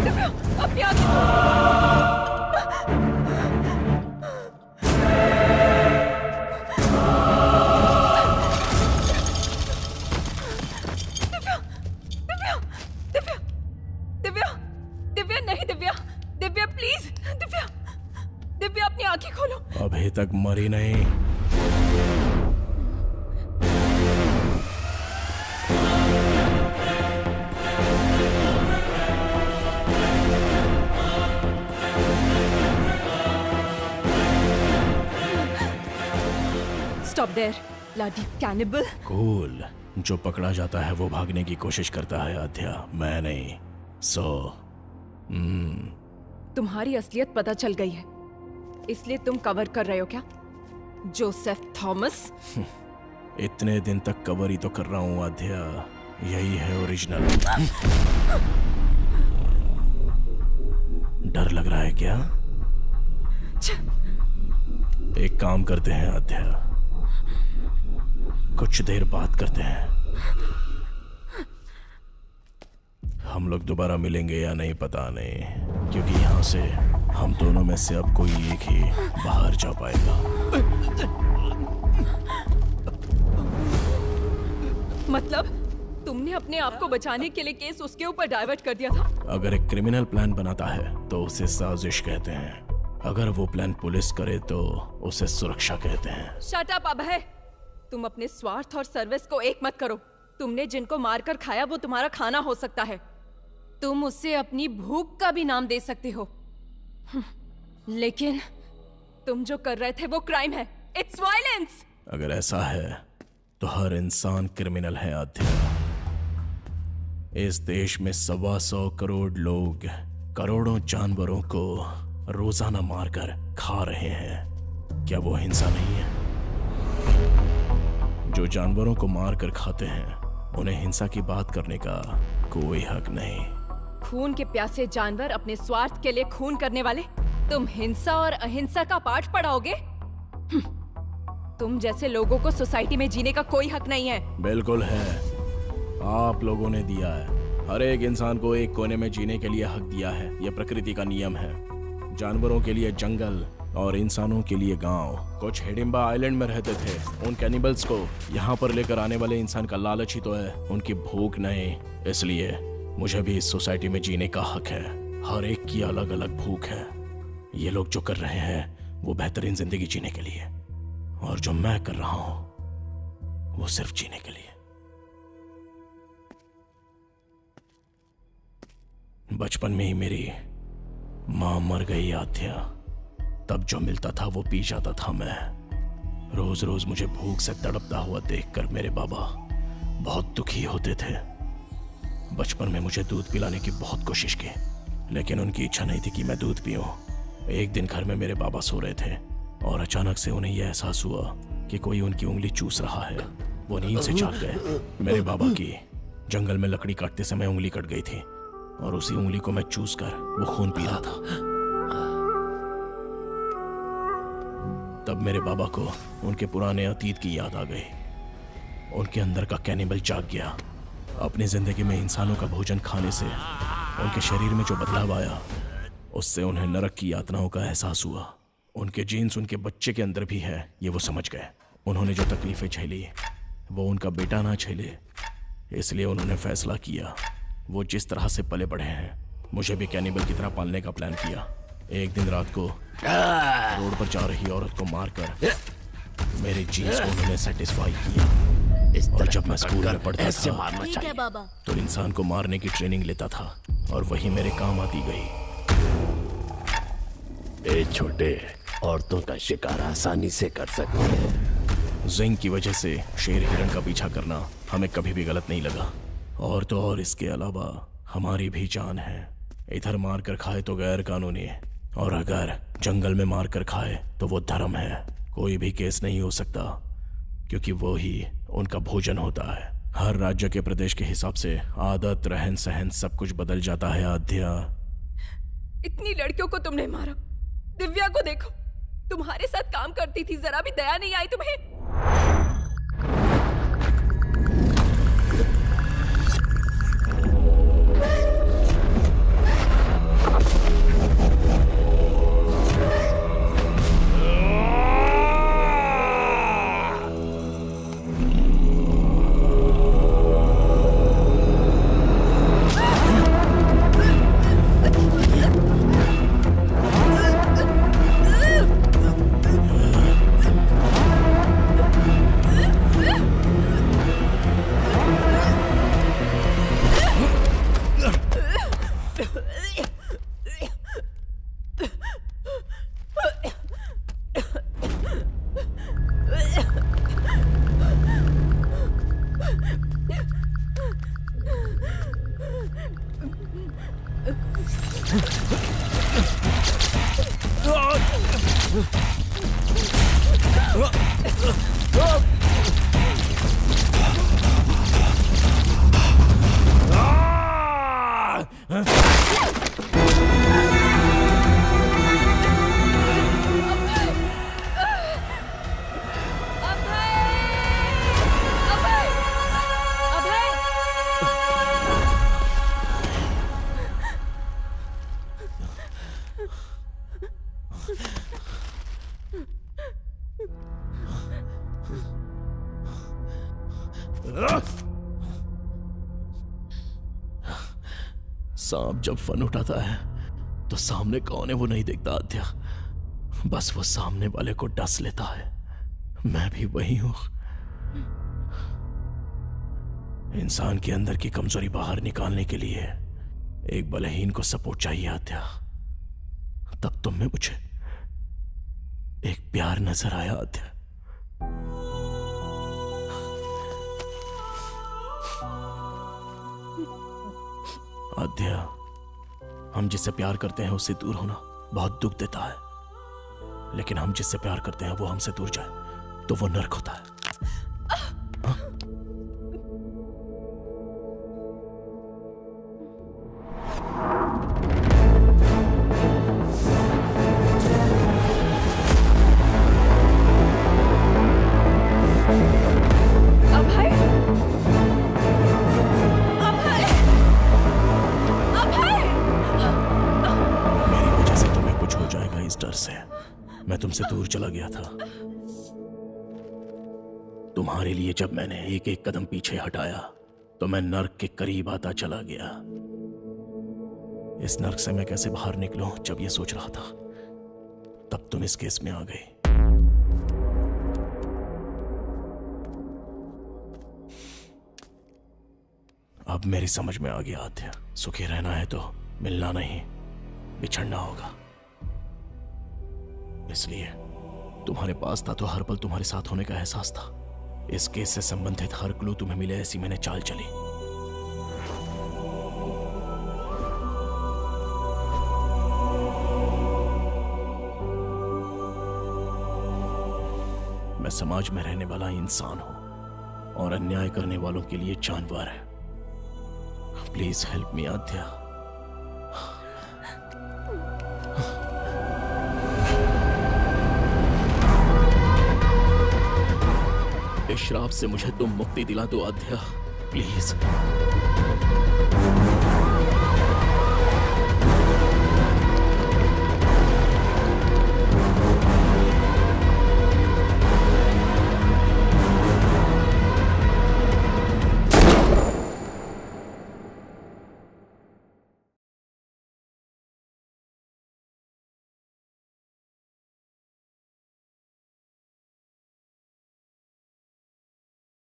दिव्या अपनी आंखें आंखें खोलो। अभी तक मरी नहीं। Stop there bloody cannibal. Cool. जो पकड़ा जाता है वो भागने की कोशिश करता है आध्या, मैं नहीं। तुम्हारी असलियत पता चल गई है, इसलिए तुम कवर कर रहे हो क्या जोसेफ थॉमस? इतने दिन तक कवर ही तो कर रहा हूँ आध्या, यही है ओरिजिनल। डर लग रहा है क्या? एक काम करते हैं आध्या, कुछ देर बात करते हैं। हम लोग दोबारा मिलेंगे या नहीं पता नहीं, क्योंकि यहाँ से हम दोनों में से अब कोई एक ही बाहर जा पाएगा। मतलब तुमने अपने आप को बचाने के लिए केस उसके ऊपर डाइवर्ट कर दिया था? अगर एक क्रिमिनल प्लान बनाता है तो उसे साजिश कहते हैं, अगर वो प्लान पुलिस करे तो उसे सुरक्षा कहते हैं। शट अप अभय, तुम अपने स्वार्थ और सर्विस को एक मत करो। तुमने जिनको मारकर खाया वो तुम्हारा खाना हो सकता है, तुम उससे अपनी भूख का भी नाम दे सकते हो, लेकिन तुम जो कर रहे थे वो क्राइम है। It's violence. अगर ऐसा है तो हर इंसान क्रिमिनल है आध्या। इस देश में 125 करोड़ लोग करोड़ों जानवरों को रोजाना मारकर खा रहे हैं, क्या वो हिंसा नहीं है? जो जानवरों को मारकर खाते हैं उन्हें हिंसा की बात करने का कोई हक नहीं। खून के प्यासे जानवर अपने स्वार्थ के लिए खून करने वाले, तुम हिंसा और अहिंसा का पाठ पढ़ाओगे? तुम जैसे लोगों को सोसाइटी में जीने का कोई हक नहीं है। बिल्कुल है, आप लोगों ने दिया है। हर एक इंसान को एक कोने में जीने के लिए हक दिया है, यह प्रकृति का नियम है। जानवरों के लिए जंगल और इंसानों के लिए गांव। कुछ हिडिंबा आइलैंड में रहते थे, उन कैनिबल्स को यहाँ पर लेकर आने वाले इंसान का लालच ही तो है, उनकी भूख नहीं। इसलिए मुझे भी इस सोसाइटी में जीने का हक है। हर एक की अलग अलग भूख है। ये लोग जो कर रहे हैं वो बेहतरीन जिंदगी जीने के लिए, और जो मैं कर रहा हूं वो सिर्फ जीने के लिए। बचपन में ही मेरी मां मर गई आध्या, तब जो मिलता था वो पी जाता था मैं। रोज रोज मुझे भूख से तड़पता हुआ देखकर मेरे बाबा बहुत दुखी होते थे। बचपन में मुझे दूध पिलाने की बहुत कोशिश की, लेकिन उनकी इच्छा नहीं थी कि मैं दूध पीऊं। एक दिन घर में मेरे बाबा सो रहे थे और अचानक से उन्हें यह एहसास हुआ कि कोई उनकी उंगली चूस रहा है। वो नींद से जाग गए। मेरे बाबा की जंगल में लकड़ी काटते समय उंगली कट गई थी और उसी उंगली को मैं चूस कर वो खून पी रहा था। तब मेरे बाबा को उनके पुराने अतीत की याद आ गई। उनके अंदर का कैनिबल जाग गया। अपनी जिंदगी में इंसानों का भोजन खाने से उनके शरीर में जो बदलाव आया, उससे उन्हें नरक की यातनाओं का एहसास हुआ। उनके जीन्स उनके बच्चे के अंदर भी है, ये वो समझ गए। उन्होंने जो तकलीफें झेली वो उनका बेटा ना झेले, इसलिए उन्होंने फैसला किया वो जिस तरह से पले बढ़े हैं मुझे भी कैनिबल की तरह पालने का प्लान किया। एक दिन रात को रोड पर जा रही औरत को मारकर मेरे जीन्स को उन्होंने सेटिस्फाई किया। और जब मैं स्कूल में पढ़ता था ठीक है बाबा। तो इंसान को मारने की ट्रेनिंग लेता था और वही मेरे काम आती गई। ए छोटे, औरतों का शिकार आसानी से कर सकते हैं। जिंक की वजह से शेर हिरण का पीछा करना हमें कभी भी गलत नहीं लगा। और तो और इसके अलावा हमारी भी जान है। इधर मार कर खाए तो गैर कानूनी, और अगर जंगल में मार कर खाए तो वो धर्म है। कोई भी केस नहीं हो सकता, क्योंकि वो ही उनका भोजन होता है। हर राज्य के प्रदेश के हिसाब से आदत, रहन सहन सब कुछ बदल जाता है आध्या। इतनी लड़कियों को तुमने मारा। दिव्या को देखो, तुम्हारे साथ काम करती थी, जरा भी दया नहीं आई तुम्हें? सांप जब फन उठाता है तो सामने कौन है वो नहीं देखता आद्या, बस वो सामने वाले को डस लेता है। मैं भी वही हूं। इंसान के अंदर की कमजोरी बाहर निकालने के लिए एक बलहीन को सपोर्ट चाहिए आद्या। तब तुम में मुझे एक प्यार नजर आया आद्या। आद्या, हम जिससे प्यार करते हैं उससे दूर होना बहुत दुख देता है, लेकिन हम जिससे प्यार करते हैं वो हमसे दूर जाए तो वो नर्क होता है। मैं तुमसे दूर चला गया था। तुम्हारे लिए जब मैंने एक एक कदम पीछे हटाया तो मैं नर्क के करीब आता चला गया। इस नर्क से मैं कैसे बाहर निकलूं जब ये सोच रहा था, तब तुम इस केस में आ गई। अब मेरी समझ में आ गया आद्या, सुखी रहना है तो मिलना नहीं, बिछड़ना होगा। इसलिए तुम्हारे पास था तो हर पल तुम्हारे साथ होने का एहसास था। इस केस से संबंधित हर क्लू तुम्हें मिले, ऐसी मैंने चाल चली। मैं समाज में रहने वाला इंसान हूं और अन्याय करने वालों के लिए जानवर है। प्लीज हेल्प मी आद्या। इस श्राप से मुझे तुम मुक्ति दिला दो आद्या, प्लीज।